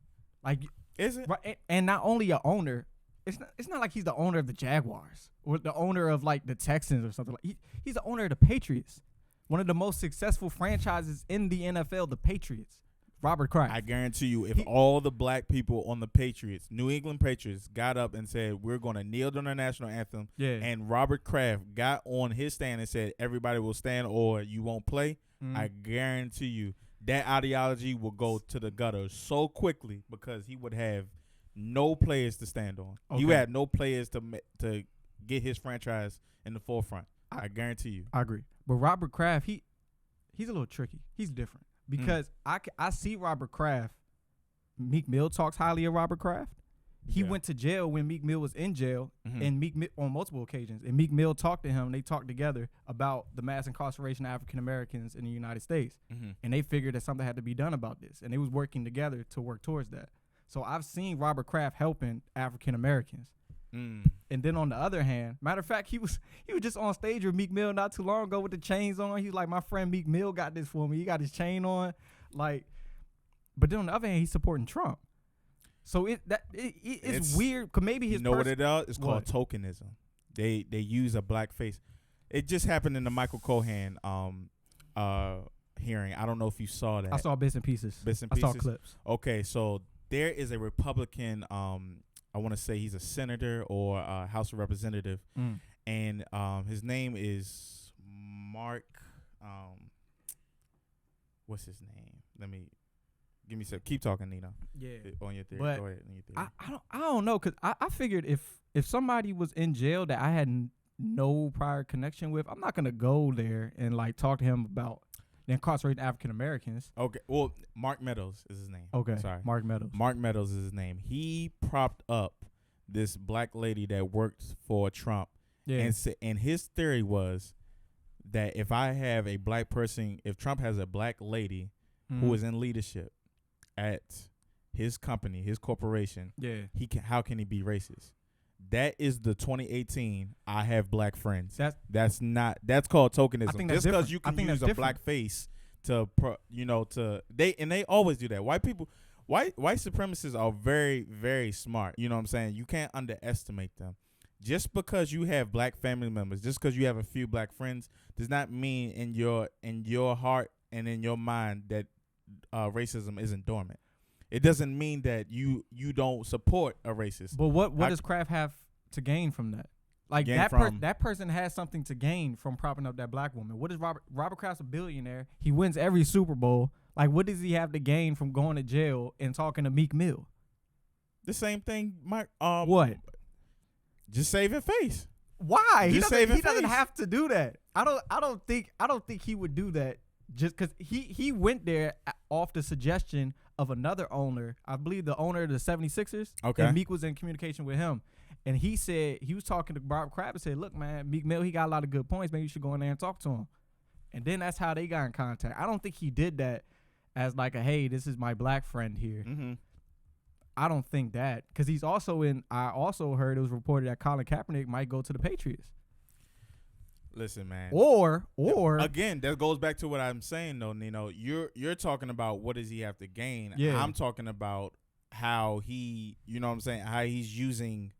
Like, is it? Right, and not only an owner. It's not like he's the owner of the Jaguars or the owner of like the Texans or something. Like he's the owner of the Patriots, one of the most successful franchises in the NFL. The Patriots, Robert Kraft. I guarantee you, if all the black people on the Patriots, New England Patriots, got up and said we're going to kneel to the national anthem, and Robert Kraft got on his stand and said everybody will stand or you won't play, I guarantee you that ideology will go to the gutter so quickly because he would have no players to stand on. Okay. He would have no players to get his franchise in the forefront. I guarantee you. I agree. But Robert Kraft, he's a little tricky. He's different because I see Robert Kraft. Meek Mill talks highly of Robert Kraft. He went to jail when Meek Mill was in jail, and Meek Mill, on multiple occasions. And Meek Mill talked to him. They talked together about the mass incarceration of African Americans in the United States, and they figured that something had to be done about this, and they was working together to work towards that. So I've seen Robert Kraft helping African Americans. And then on the other hand, matter of fact, he was just on stage with Meek Mill not too long ago with the chains on. He's like, my friend Meek Mill got this for me. He got his chain on, like. But then on the other hand, he's supporting Trump. So it's weird. Cause maybe his what it is? It's called tokenism. They use a black face. It just happened in the Michael Cohen hearing. I don't know if you saw that. I saw bits and pieces. I saw clips. Okay, so there is a Republican. I want to say he's a senator or a House of Representative, and his name is Mark. What's his name? Give me some. Keep talking, Nino. Yeah. On your theory. But go ahead. On your theory. I don't know, because I figured if somebody was in jail that I had no prior connection with, I'm not gonna go there and like talk to him about the incarcerated African Americans. Okay. Well, Mark Meadows is his name. Okay. Sorry. Mark Meadows. Mark Meadows is his name. He propped up this black lady that worked for Trump. Yeah. And his theory was that if I have a black person, if Trump has a black lady who is in leadership at his company, his corporation, how can he be racist? That is the 2018 I have black friends. That's called tokenism. I think just because you can use a black face to they always do that. White supremacists are very, very smart. You know what I'm saying? You can't underestimate them. Just because you have black family members, just because you have a few black friends, does not mean in your heart and in your mind that racism isn't dormant. It doesn't mean that you don't support a racist. But what does Kraft have to gain from that? Like that person has something to gain from propping up that black woman. What is Robert Kraft's a billionaire? He wins every Super Bowl. Like, what does he have to gain from going to jail and talking to Meek Mill? The same thing, Mike. What? Just saving face. Why? He doesn't have to do that. I don't think he would do that. Just because he went there off the suggestion of another owner, I believe the owner of the 76ers. Okay. And Meek was in communication with him. And he said, he was talking to Robert Kraft and said, look, man, Meek Mill, he got a lot of good points. Maybe you should go in there and talk to him. And then that's how they got in contact. I don't think he did that as like a, hey, this is my black friend here. Mm-hmm. I don't think that. Because he's also I also heard it was reported that Colin Kaepernick might go to the Patriots. Listen, man. Or again, that goes back to what I'm saying though, Nino. You're talking about what does he have to gain. Yeah. I'm talking about how he, you know what I'm saying, how he's using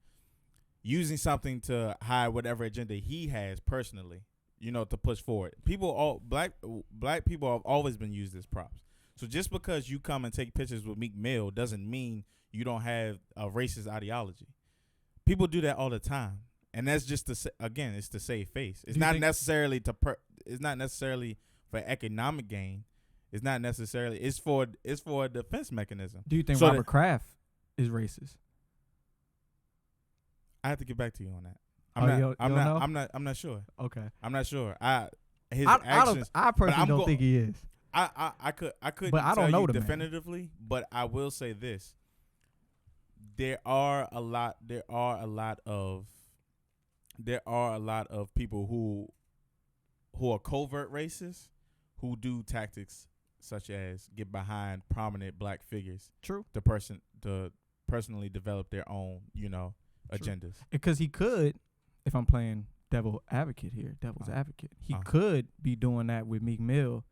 something to hide whatever agenda he has personally, to push forward. Black people have always been used as props. So just because you come and take pictures with Meek Mill doesn't mean you don't have a racist ideology. People do that all the time. And that's just it's to save face. It's not necessarily it's not necessarily for economic gain. It's not necessarily. It's for a defense mechanism. Do you think Robert Kraft is racist? I have to get back to you on that. I'm not sure. Okay. I'm not sure. His actions. I personally don't think he is. I couldn't but I don't tell know you definitively, man. But I will say this: there are a lot of people who are covert racists who do tactics such as get behind prominent black figures. True. To personally develop their own, agendas. Because he could, if I'm playing devil's advocate, he could be doing that with Meek Mill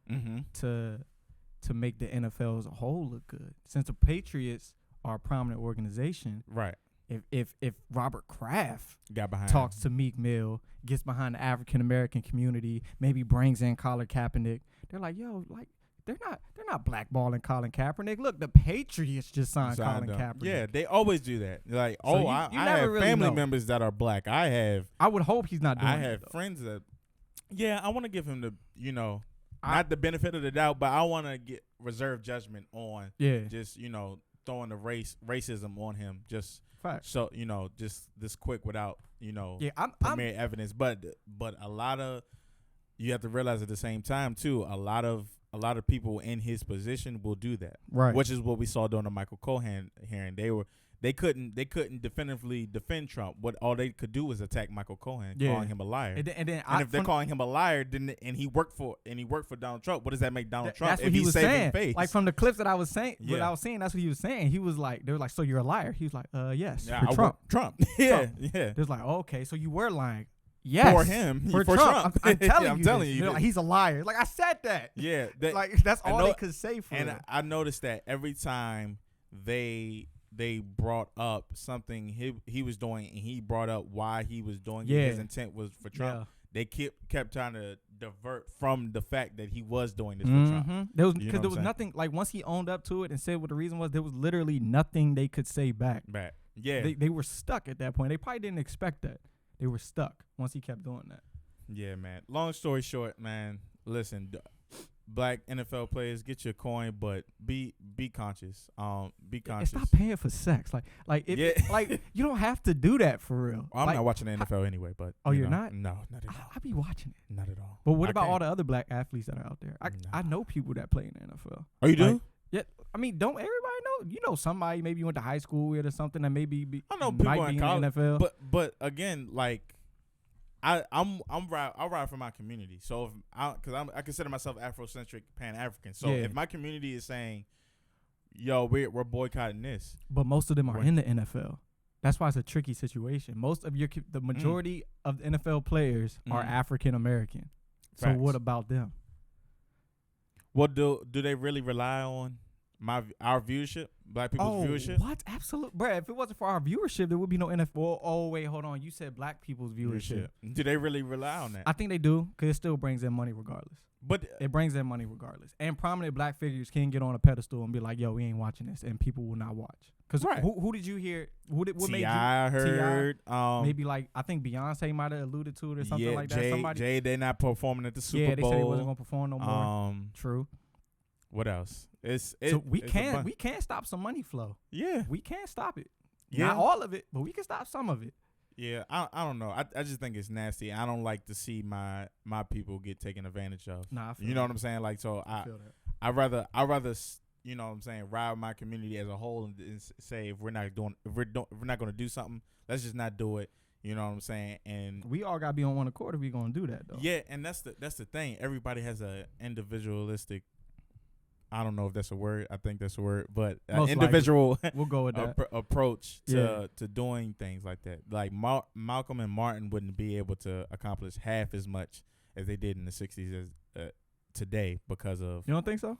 to make the NFL as a whole look good. Since the Patriots are a prominent organization, right? If Robert Kraft got behind, talks to Meek Mill, gets behind the African American community, maybe brings in Colin Kaepernick, they're like, yo, like they're not blackballing Colin Kaepernick. Look, the Patriots just signed Colin Kaepernick. Yeah, they always do that. Like, I have really family members that are black. I would hope he's not doing. I have friends that, I want to give him the, not the benefit of the doubt, but I want to get reserve judgment on, just throwing the racism on him, just. Fact. So just this quick without premier evidence, but a lot of you have to realize at the same time too, a lot of people in his position will do that, right? Which is what we saw during the Michael Cohen hearing. they couldn't definitively defend Trump. What all they could do was attack Michael Cohen, calling him a liar. And if they're calling him a liar, and he worked for Donald Trump, what does that make Donald Trump? That's what if he he's was saving saying. face? Like from the clips that I was saying, what I was saying, that's what he was saying. He was like, they were like, so you're a liar. He was like, yes, for Trump. Trump. Yeah, Trump. yeah. There's like, okay, so you were lying. Yes, for him, for Trump. I'm telling you, like, he's a liar. Like I said that. Yeah, like that's all they could say for and him. I noticed that every time they brought up something he was doing, and he brought up why he was doing it, his intent was for Trump. They kept trying to divert from the fact that he was doing this for Trump. There was nothing, like once he owned up to it and said what the reason was, there was literally nothing they could say back. Yeah, they were stuck at that point. They probably didn't expect that. They were stuck once he kept doing that. Yeah, man. Long story short, man. Listen, black NFL players, get your coin, but be conscious. Be conscious. And stop paying for sex. Like you don't have to do that for real. Well, I'm not watching the NFL anyway, but you're not? No, not at all. I be watching it. Not at all. But what about all the other black athletes that are out there? I know people that play in the NFL. Oh, you do? Yeah. I mean, don't everybody know? You know somebody maybe you went to high school with or something that maybe I know people might be in college, the NFL. But again, like I ride for my community. So because I consider myself Afrocentric, Pan African. So if my community is saying, "Yo, we're boycotting this," but most of them are in the NFL. That's why it's a tricky situation. Most of the majority of the NFL players are African American. So what about them? What do they really rely on? Our viewership, black people's viewership. What? Absolutely, bro. If it wasn't for our viewership, there would be no NFL. Oh wait, hold on. You said black people's viewership. Do they really rely on that? I think they do, because it still brings in money regardless. But it brings in money regardless. And prominent black figures can get on a pedestal and be like, "Yo, we ain't watching this," and people will not watch. Because who did you hear? What made you? I heard. Maybe like I think Beyonce might have alluded to it or something like that. Jay, they not performing at the Super Bowl. Yeah, they said they wasn't gonna perform no more. True. What else? So we can stop some money flow. Yeah, we can stop it. Yeah. Not all of it, but we can stop some of it. Yeah, I don't know. I just think it's nasty. I don't like to see my people get taken advantage of. Nah, I feel you know what I'm saying? Like, so I rather you know what I'm saying, ride my community as a whole and say if we're not going to do something, let's just not do it. You know what I'm saying? And we all gotta be on one accord if we gonna do that though. Yeah, and that's the thing. Everybody has a individualistic. I don't know if that's a word. I think that's a word, but individual. We'll go with that approach to doing things like that. Like Malcolm and Martin wouldn't be able to accomplish half as much as they did in the '60s as today because of. You don't think so?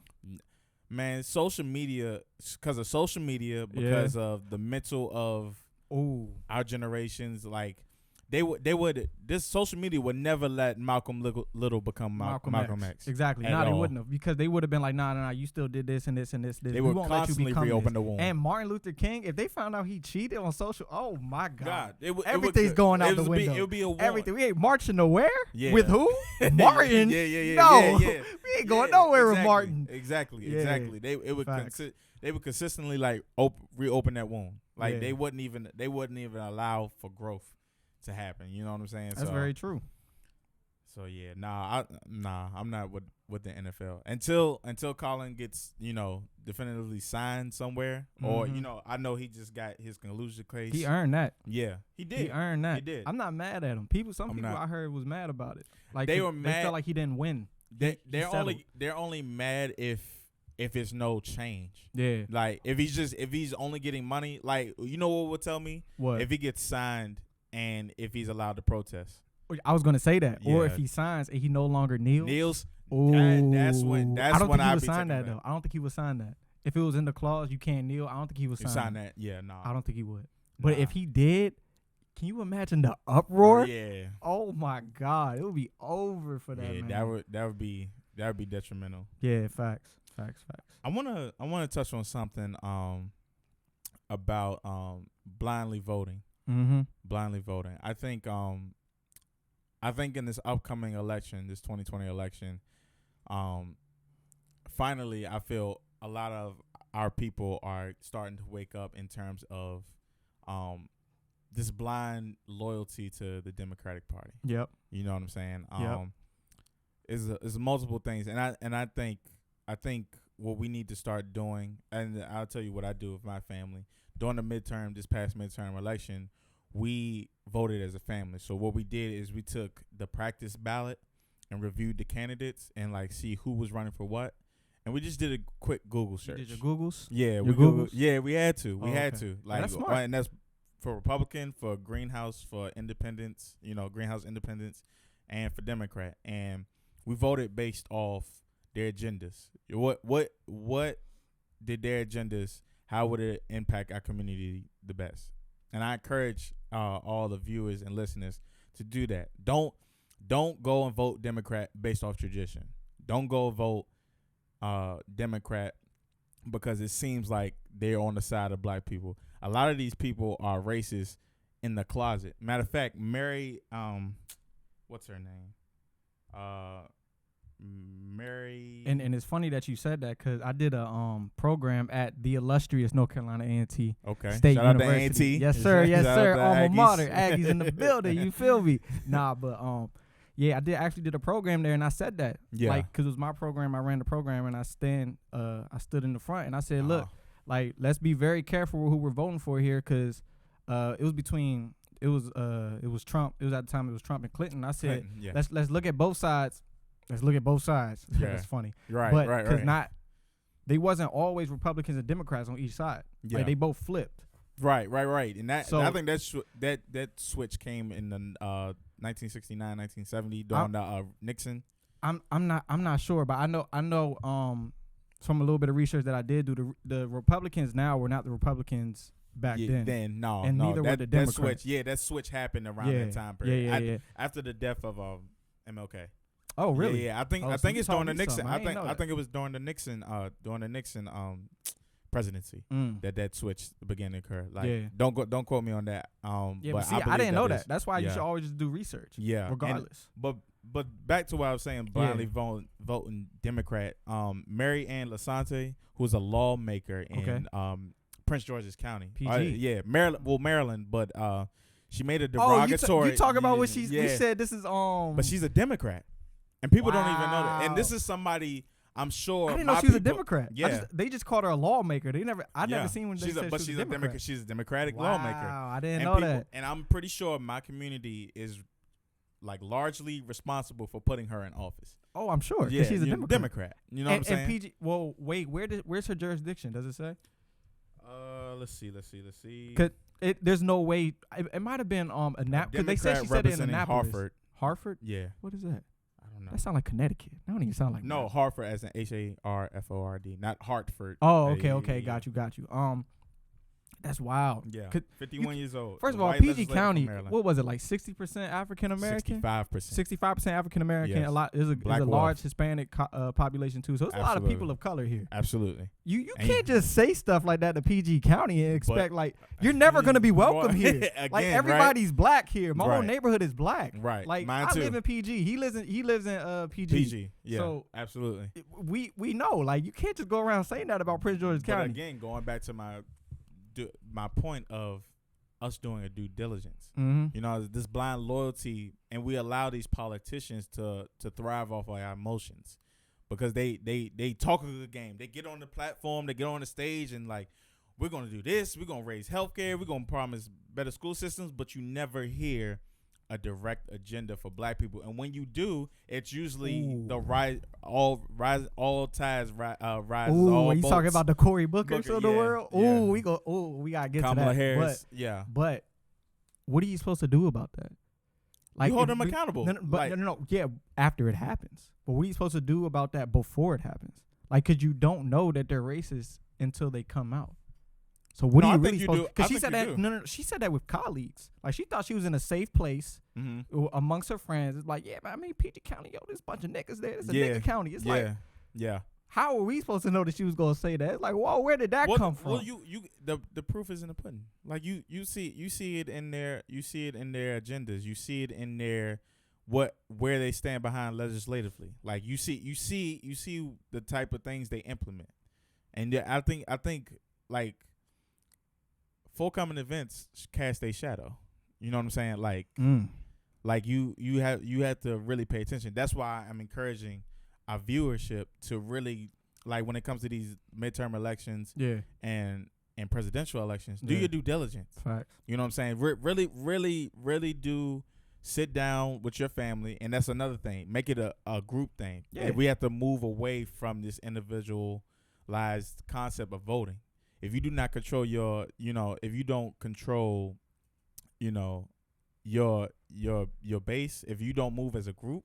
Man, social media, because of the mental of our generations, like. This social media would never let Malcolm Little become Malcolm X. Exactly. No, they wouldn't have, because they would have been like, nah, you still did this and this and this. They would constantly reopen the womb. And Martin Luther King, if they found out he cheated on social, oh my God. Everything's going out the window. It would be a war. Everything. We ain't marching nowhere? Yeah. With who? Martin? Yeah. No. We ain't going nowhere with Martin. Exactly. They would consistently like reopen that wound. Like they wouldn't even allow for growth to happen, you know what I'm saying? That's very true. So yeah, I'm not with the NFL until Colin gets definitively signed somewhere, or I know he just got his collusion case. He earned that. Yeah, he did. He earned that. He did. I'm not mad at him. Some people I heard was mad about it. Like they were mad. They felt like he didn't win. They're only mad if it's no change. Yeah. Like if he's only getting money. Like what would tell me? What? If he gets signed. And if he's allowed to protest, I was gonna say that, or if he signs and he no longer kneels. That's when I don't think he would sign that though. I don't think he would sign that. If it was in the clause, you can't kneel. I don't think he would sign that. Yeah, no. I don't think he would. But if he did, can you imagine the uproar? Yeah. Oh my God, it would be over for that. Yeah, man. that would be detrimental. Yeah, facts. I wanna touch on something about blindly voting. Mm-hmm. Blindly voting. I think in this upcoming election, this 2020 election, finally I feel a lot of our people are starting to wake up in terms of this blind loyalty to the Democratic Party. Yep. You know what I'm saying? Yep. Is multiple things, and I think what we need to start doing, and I'll tell you what I do with my family. during this past midterm election, we voted as a family. So what we did is we took the practice ballot and reviewed the candidates and like see who was running for what. And we just did a quick Google search. You did your Googles? Yeah, we Googles? Yeah, we had to. We had okay. to. Like, that's smart. And that's for Republican, for Greenhouse, for Independents, Greenhouse Independents, and for Democrat. And we voted based off their agendas. What did their agendas, how would it impact our community the best? And I encourage all the viewers and listeners to do that. Don't go and vote Democrat based off tradition. Don't go vote Democrat because it seems like they're on the side of black people. A lot of these people are racist in the closet. Matter of fact, Mary, what's her name? Mary. And it's funny that you said that because I did a program at the illustrious North Carolina A&T State Shout University. out to A&T. Yes, sir. Yes, Shout sir. out to Alma Aggies. mater. Aggies in the building. You feel me? Nah, but yeah, I did a program there, and I said that. Yeah. Like, because it was my program. I ran the program, and I stood in the front, and I said, look, like, let's be very careful who we're voting for here, because it was Trump. It was at the time it was Trump and Clinton. I said, let's look at both sides. Let's look at both sides. Yeah. That's funny. Right, but right. Because they wasn't always Republicans and Democrats on each side. Yeah. Like, they both flipped. Right. And I think that switch came in the 1969, 1970 during the Nixon. I'm not sure, but I know from a little bit of research that I did do, the Republicans now were not the Republicans back then. No, and neither were the Democrats. That switch happened around that time period. Yeah. After the death of MLK. Oh, really? Yeah. I think it's during the Nixon. I think it was during the Nixon presidency that switch began to occur. Like, don't quote me on that. But see, I didn't know that. That's why you should always just do research. Yeah, regardless. But back to what I was saying, blindly voting Democrat. Mary Ann Lasante, who's a lawmaker in Prince George's County. PG. Maryland, but she made a derogatory. You talk about what we said. This is But she's a Democrat, and people don't even know that. And this is somebody. I'm sure. I didn't know she was a Democrat. Yeah, they just called her a lawmaker. I never seen when they said she was a Democrat. She's a Democratic lawmaker. Wow, I didn't know that. And I'm pretty sure my community is like largely responsible for putting her in office. Oh, I'm sure. Yeah, she's a Democrat. You know what I'm saying? And PG. Well, wait. Where's her jurisdiction? Does it say? Let's see. Cause there's no way. It might have been Annapolis. Because they said she said it in Annapolis. Hartford. Yeah. What is that? I don't know. That sound like Connecticut. That don't even sound like no, Hartford as in Harford, not Hartford. Oh, okay. Got you. That's wild. Yeah. 51 years old. First of all, PG County, what was it, like 60% African American? 65% African American. Yes. A lot. There's a large Hispanic population too. So it's a lot of people of color here. Absolutely. You can't just say stuff like that to PG County and expect you're never gonna be welcome here. Again, like everybody's black here. My whole Right. neighborhood is black. Right. Like Mine I too. live in PG. He lives in PG. PG. Yeah. So absolutely. We know. Like you can't just go around saying that about Prince George's County. But again, going back to my point of us doing a due diligence. Mm-hmm. You know, this blind loyalty, and we allow these politicians to thrive off of our emotions because they talk a good game. They get on the platform, they get on the stage, and like, we're gonna do this, we're gonna raise healthcare, we're gonna promise better school systems, but you never hear a direct agenda for black people. And when you do, it's usually all tides rise. Ooh, all are you boats. talking about the Cory Bookers of the yeah, world? yeah. We gotta get Kamala to that. Harris. But what are you supposed to do about that? Like, you hold them accountable. No. Yeah, after it happens. But what are you supposed to do about that before it happens? Like, cause you don't know that they're racist until they come out. So what are you really supposed to? Because she said that. No. She said that with colleagues. Like, she thought she was in a safe place amongst her friends. It's like, yeah, but I mean, PG County, there's a bunch of niggas there. It's a nigga county. It's like, how are we supposed to know that she was gonna say that? It's like, whoa, where did that come from? Well, the proof is in the pudding. Like you see it in their agendas. You see it in their where they stand behind legislatively. Like you see the type of things they implement. And I think like forthcoming events cast a shadow. You know what I'm saying? Like like you have to really pay attention. That's why I'm encouraging our viewership to really, like, when it comes to these midterm elections and in presidential elections, do your due diligence. Facts. You know what I'm saying? Really do sit down with your family, and that's another thing. Make it a group thing. Yeah. We have to move away from this individualized concept of voting. If you do not control if you don't control, your base, if you don't move as a group,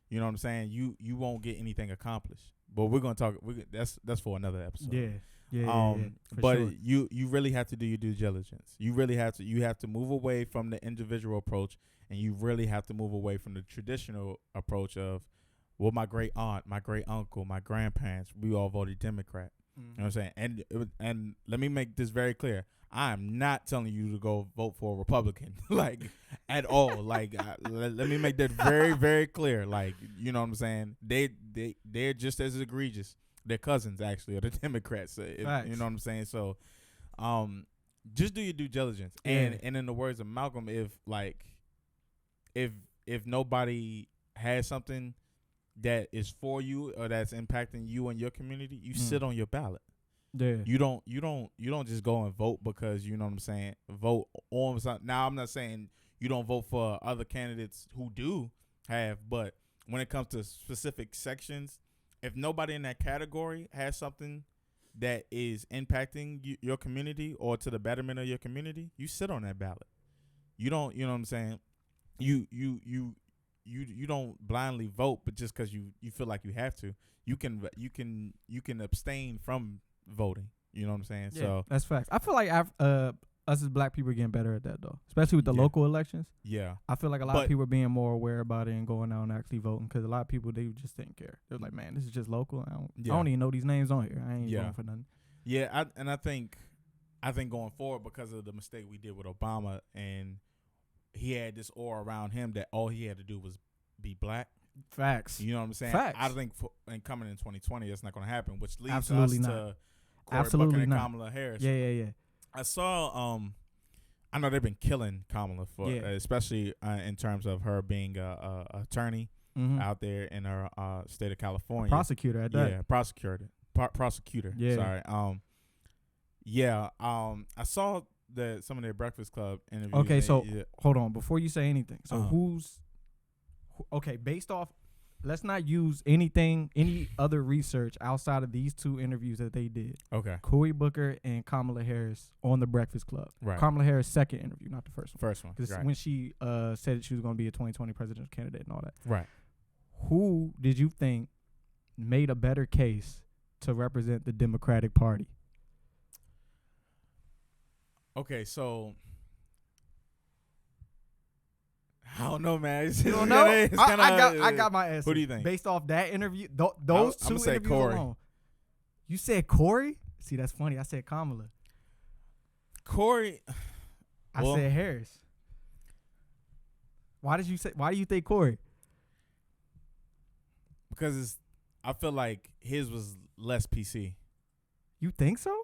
you know what I'm saying, you won't get anything accomplished. But we're gonna talk. That's for another episode. Yeah. But sure. you really have to do your due diligence. You really have to. You have to move away from the individual approach, and you really have to move away from the traditional approach of, well, my great aunt, my great uncle, my grandparents, we all voted Democrat. Mm-hmm. You know what I'm saying? And let me make this very clear. I am not telling you to go vote for a Republican, like, at all. Like, let me make that very, very clear. Like, you know what I'm saying? They're just as egregious. They're cousins, actually, of the Democrats. You know what I'm saying? So, just do your due diligence. And in the words of Malcolm, if nobody has something that is for you or that's impacting you and your community, you sit on your ballot. Yeah. You don't just go and vote because, you know what I'm saying, vote on something. Now, I'm not saying you don't vote for other candidates who do have, but when it comes to specific sections, if nobody in that category has something that is impacting your community or to the betterment of your community, you sit on that ballot. You don't, you know what I'm saying? You don't blindly vote, but just because you feel like you have to, you can abstain from voting. You know what I'm saying? Yeah, So that's facts. I feel like us as black people are getting better at that though, especially with the local elections. Yeah, I feel like a lot of people are being more aware about it and going out and actually voting, because a lot of people, they just didn't care. They're like, man, this is just local. I don't even know these names on here. I ain't voting for nothing. Yeah, I think going forward, because of the mistake we did with Obama, and he had this aura around him that all he had to do was be black. Facts. You know what I'm saying? Facts. I think coming in 2020, that's not going to happen, which leads Absolutely us not. to Cory Booker and Kamala Harris. Yeah. I saw. I know they've been killing Kamala for, especially in terms of her being a attorney out there in her state of California. Prosecutor at that. Yeah, prosecutor. Yeah. Sorry. I saw some of their Breakfast Club interviews. Okay, so hold on before you say anything. So based off, let's not use any other research outside of these two interviews that they did. Okay. Cory Booker and Kamala Harris on the Breakfast Club. Right. Kamala Harris' second interview, not the first one. First one. Because right. when she said that she was going to be a 2020 presidential candidate and all that. Right. Who did you think made a better case to represent the Democratic Party? Okay, so I don't know, man. You don't know? I got my answer. Who do you think? Based off that interview, those two interviews alone. You said Cory? See, that's funny. I said Kamala. Cory. I said Harris. Why do you think Cory? Because I feel like his was less PC. You think so?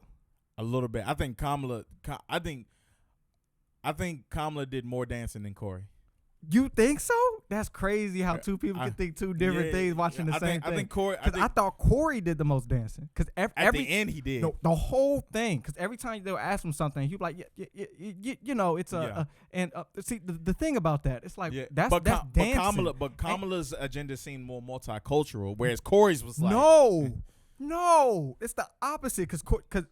A little bit. I think Kamala did more dancing than Cory. You think so? That's crazy how two people can think two different things watching the same thing. I think Cory. I thought Cory did the most dancing. Because at the end he did. The whole thing. Because every time they'll ask him something, he'd be like, it's see, the thing about that, it's like, that's dancing. But Kamala's agenda seemed more multicultural, whereas Cory's was like. No, it's the opposite. Because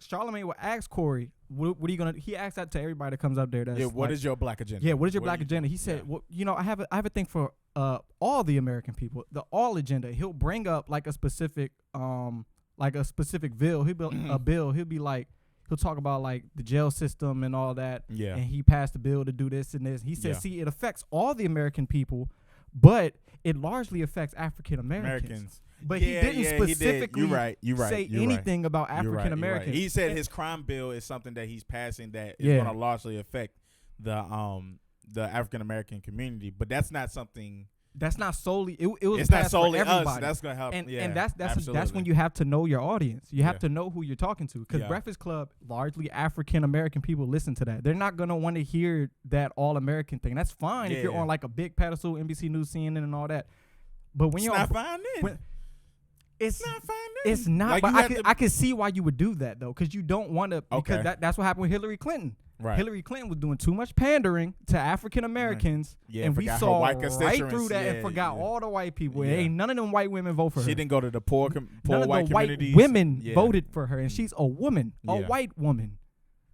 Charlamagne would ask Cory, what are you gonna? He asked that to everybody that comes up there. What is your black agenda? Yeah, what is your black agenda? He said, well, I have a thing for all the American people, the all agenda. He'll bring up like a specific bill. He'll be a bill. He'll talk about like the jail system and all that. Yeah, and he passed a bill to do this and this. He said, see, it affects all the American people, but it largely affects African Americans. But he didn't specifically say anything about African Americans. He said his crime bill is something that he's passing that is going to largely affect the African American community, but that's not something. That's not solely. It was not solely for everybody. us. That's going to help. And that's when you have to know your audience. You have to know who you're talking to, because Breakfast Club, largely African American people listen to that. They're not going to want to hear that all American thing. That's fine if you're on like a big pedestal, NBC News, CNN, and all that. But when you're not fine then. It's not fine. It's not. Like, but I can see why you would do that though, because you don't want to. Because Okay. that's what happened with Hillary Clinton. Right. Hillary Clinton was doing too much pandering to African Americans, Yeah, and we forgot her saw white right constituents. through that Yeah, and forgot yeah. all the white people. Yeah. Ain't none of them white women vote for her. She didn't go to the poor None white of the communities. white women Yeah. voted for her, and she's a woman, a Yeah. white woman.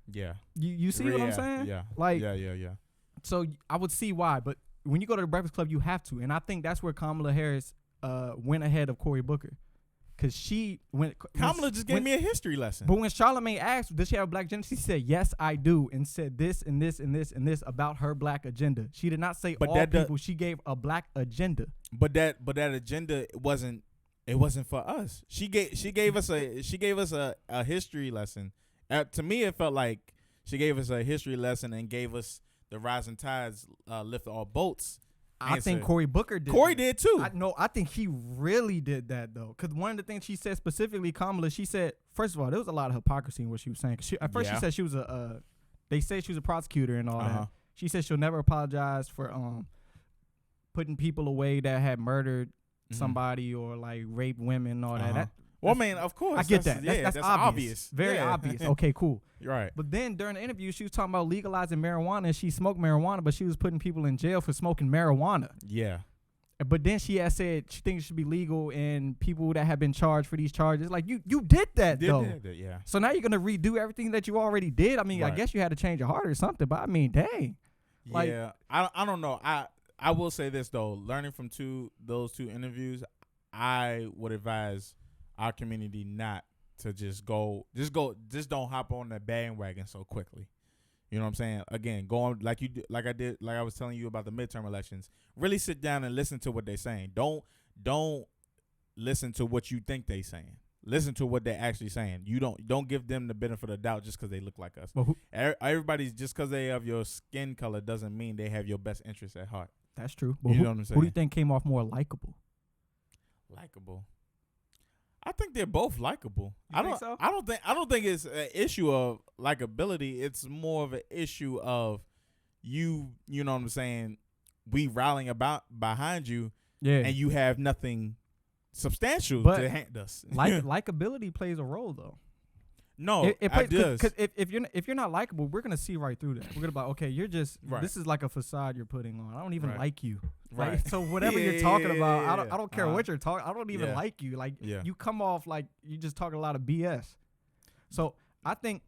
Yeah. You see what I'm saying? Yeah. Like, yeah. so I would see why, but when you go to the Breakfast Club, you have to, and I think that's where Kamala Harris went ahead of Cory Booker, because she went. Kamala just gave me a history lesson. But when Charlamagne asked, "Does she have a black agenda?" she said, "Yes, I do," and said this and this and this and this about her black agenda. She did not say all people. She gave a black agenda. But that agenda wasn't for us. She gave us a history lesson. To me, it felt like she gave us a history lesson and gave us the rising tides lift all boats. I think Cory Booker did. Cory did too. I think he really did that though. Because one of the things she said specifically, Kamala, she said, first of all, there was a lot of hypocrisy in what she was saying. At first, she said she was they said she was a prosecutor and all that. She said she'll never apologize for putting people away that had murdered somebody or like raped women and all that. Well, I mean, of course. I get that. That's obvious. Very obvious. Okay, cool. Right. But then during the interview, she was talking about legalizing marijuana, and she smoked marijuana, but she was putting people in jail for smoking marijuana. Yeah. But then she had said she thinks it should be legal, and people that have been charged for these charges, like you did that though. Yeah. So now you're gonna redo everything that you already did. I mean, Right. I guess you had to change your heart or something. But I mean, dang. Like, yeah. I don't know. I will say this though. Learning from those two interviews, I would advise our community not to just don't hop on the bandwagon so quickly. You know what I'm saying? Again, go on like I was telling you about the midterm elections. Really sit down and listen to what they're saying. Don't listen to what you think they're saying. Listen to what they're actually saying. You don't give them the benefit of the doubt just because they look like us. Well, everybody's just because they have your skin color doesn't mean they have your best interests at heart. that's true. But You know what I'm saying? who do you think came off more likable? Likable. I think they're both likable. You think so? I don't think it's an issue of likability. It's more of an issue of you know what I'm saying, we rallying behind you, Yeah. and you have nothing substantial But to hand us. Likability plays a role though. No, It plays, it does. because if you're not likable, we're gonna see right through that. We're gonna be like, okay, you're just Right. this is like a facade you're putting on. I don't even Right. like you. Right. Like, so whatever you're talking about, I don't care Uh-huh. what you're talking. I don't even Yeah. like you. Like Yeah. you come off like you just talking a lot of BS. So I think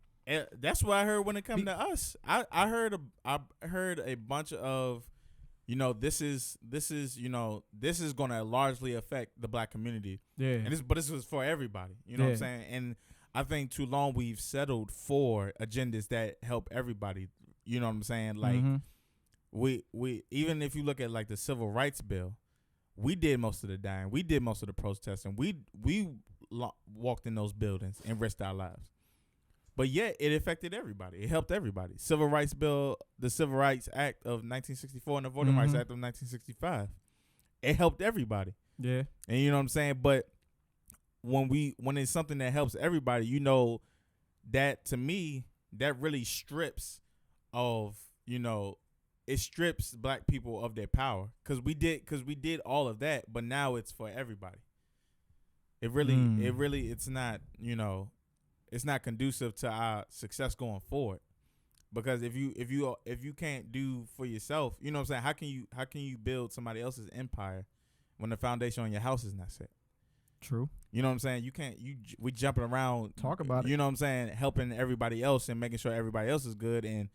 That's what I heard when it comes to us. I heard a bunch of, this is going to largely affect the black community. yeah, But this was for everybody. You know what I'm Yeah. saying? And I think too long we've settled for agendas that help everybody. You know what I'm saying? Like Mhm. we even if you look at like the civil rights bill, we did most of the dying, we did most of the protesting, we walked in those buildings and risked our lives. But yet it affected everybody. It helped everybody. Civil rights bill, the Civil Rights Act of 1964 and the Voting Rights Act of 1965. It helped everybody. yeah, And you know what I'm saying? But when it's something that helps everybody, that to me, that really strips it strips black people of their power. Cause we did all of that, but now it's for everybody. It's not, it's not conducive to our success going forward. Because if you can't do for yourself, you know what I'm saying? How can you build somebody else's empire when the foundation on your house is not set? true. You know what I'm saying? We jumping around. Talk about it. You know what I'm saying? Helping everybody else and making sure everybody else is good and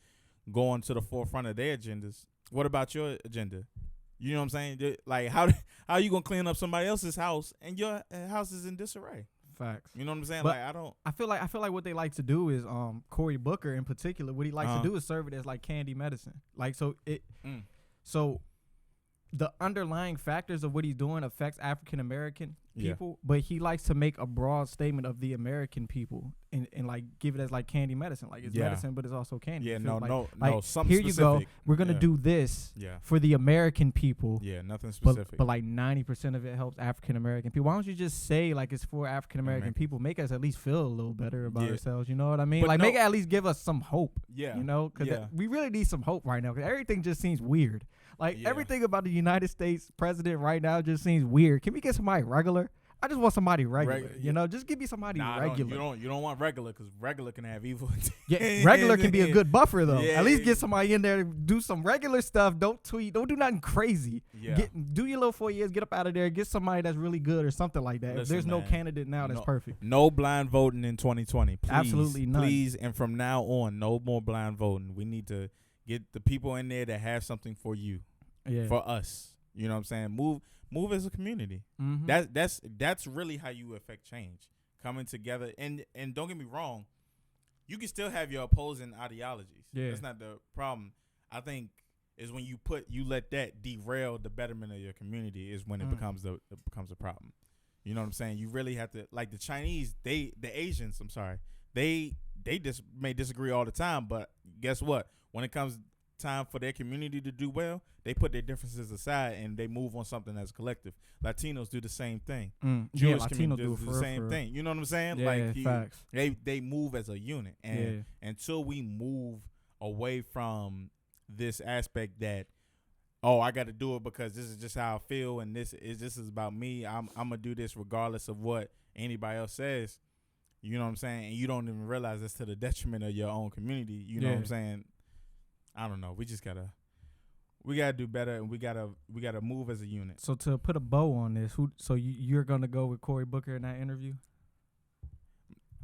going to the forefront of their agendas. What about your agenda? You know what I'm saying? Like how are you gonna clean up somebody else's house and your house is in disarray? Facts. You know what I'm saying? But like I feel like what they like to do is Cory Booker in particular, what he likes to do is serve it as like candy medicine. Like so the underlying factors of what he's doing affects African American people, but he likes to make a broad statement of the American people and like give it as like candy medicine. Like it's medicine, but it's also candy. Yeah, Here something specific. you go. We're gonna do this for the American people. Yeah, nothing specific. But like 90% of it helps African American people. Why don't you just say like it's for African American people? Make us at least feel a little better about ourselves. You know what I mean? But make it at least give us some hope. Yeah. You know, because we really need some hope right now. Because everything just seems weird. Like everything about the United States president right now just seems weird. Can we get somebody regular? I just want somebody regular. You know, just give me somebody regular. You don't want regular because regular can have evil. Yeah, regular can be a good buffer though. Yeah, At least get somebody in there to do some regular stuff. Don't tweet. Don't do nothing crazy. Yeah. Do your little 4 years. Get up out of there. Get somebody that's really good or something like that. If there's no candidate now that's perfect. No blind voting in 2020. Please, absolutely none. Please, and from now on, no more blind voting. We need to get the people in there that have something for you, for us. You know what I'm saying? Move as a community. Mm-hmm. That's really how you affect change. Coming together, and don't get me wrong, you can still have your opposing ideologies. Yeah. That's not the problem. I think is when you let that derail the betterment of your community is when it becomes a problem. You know what I'm saying? You really have to, like the Chinese, the Asians, I'm sorry, they may disagree all the time, but guess what? When it comes time for their community to do well, they put their differences aside and they move on something that's collective. Latinos do the same thing. Jewish community do the same thing. You know what I'm saying? Yeah, facts. They move as a unit, and until we move away from this aspect that, oh, I got to do it because this is just how I feel, and this is about me. I'm gonna do this regardless of what anybody else says. You know what I'm saying? And you don't even realize that's to the detriment of your own community. You know what I'm saying? I don't know. We gotta do better, and we gotta move as a unit. So to put a bow on this, you're gonna go with Cory Booker in that interview?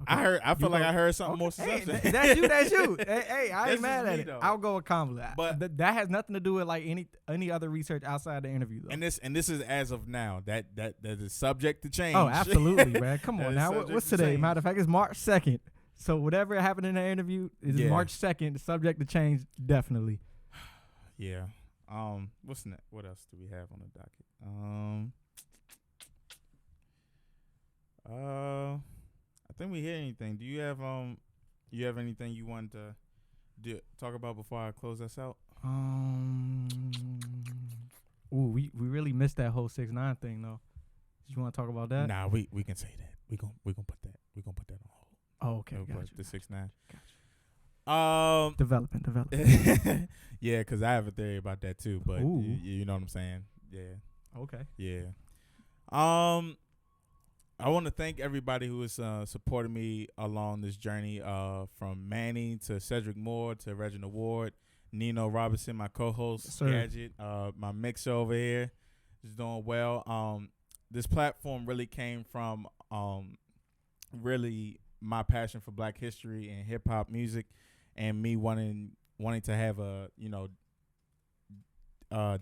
Okay. I feel like I heard something more substantial. Hey, that's you. Hey, I ain't mad at it. Though. I'll go with Kamala. But that has nothing to do with like any other research outside the interview though. And this is as of now. That is subject to change. Oh, absolutely, man. Come on now. What's today? Matter of fact, it's March 2nd. So whatever happened in the interview is March 2nd, subject to change, definitely. Yeah. What's next? What else do we have on the docket? I think we hit anything. Do you have anything you want to talk about before I close us out? We really missed that whole 6ix9ine thing though. Did you want to talk about that? Nah, we can say that. We gonna put that on hold. Oh, okay. Gotcha. The 6ix9ine. Gotcha. Development. Yeah, because I have a theory about that too. But you know what I'm saying. Yeah. Okay. Yeah. I want to thank everybody who has supported me along this journey. From Manny to Cedric Moore to Reginald Ward, Nino Robinson, my co-host, Gadget, my mixer over here is doing well. This platform really came from really my passion for Black history and hip hop music, and me wanting to have a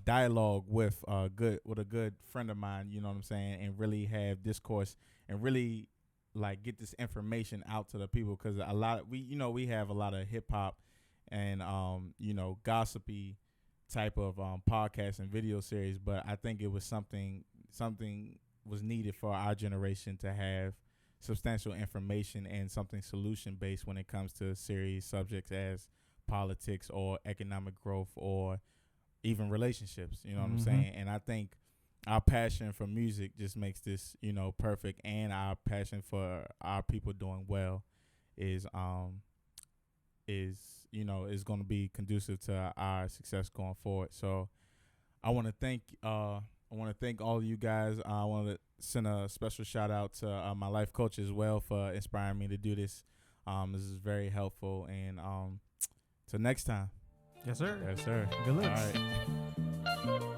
dialogue with a good friend of mine, you know what I'm saying, and really have discourse and really like get this information out to the people, because we have a lot of hip hop and gossipy type of podcast and video series, but I think it was something was needed for our generation to have substantial information and something solution based when it comes to serious subjects as politics or economic growth or even relationships, you know what I'm saying? And I think our passion for music just makes this, perfect, and our passion for our people doing well is going to be conducive to our success going forward. So I want to thank all of you guys. I want to send a special shout out to my life coach as well for inspiring me to do this. This is very helpful, and till next time. Yes, sir. Yes, sir. Good luck. All right.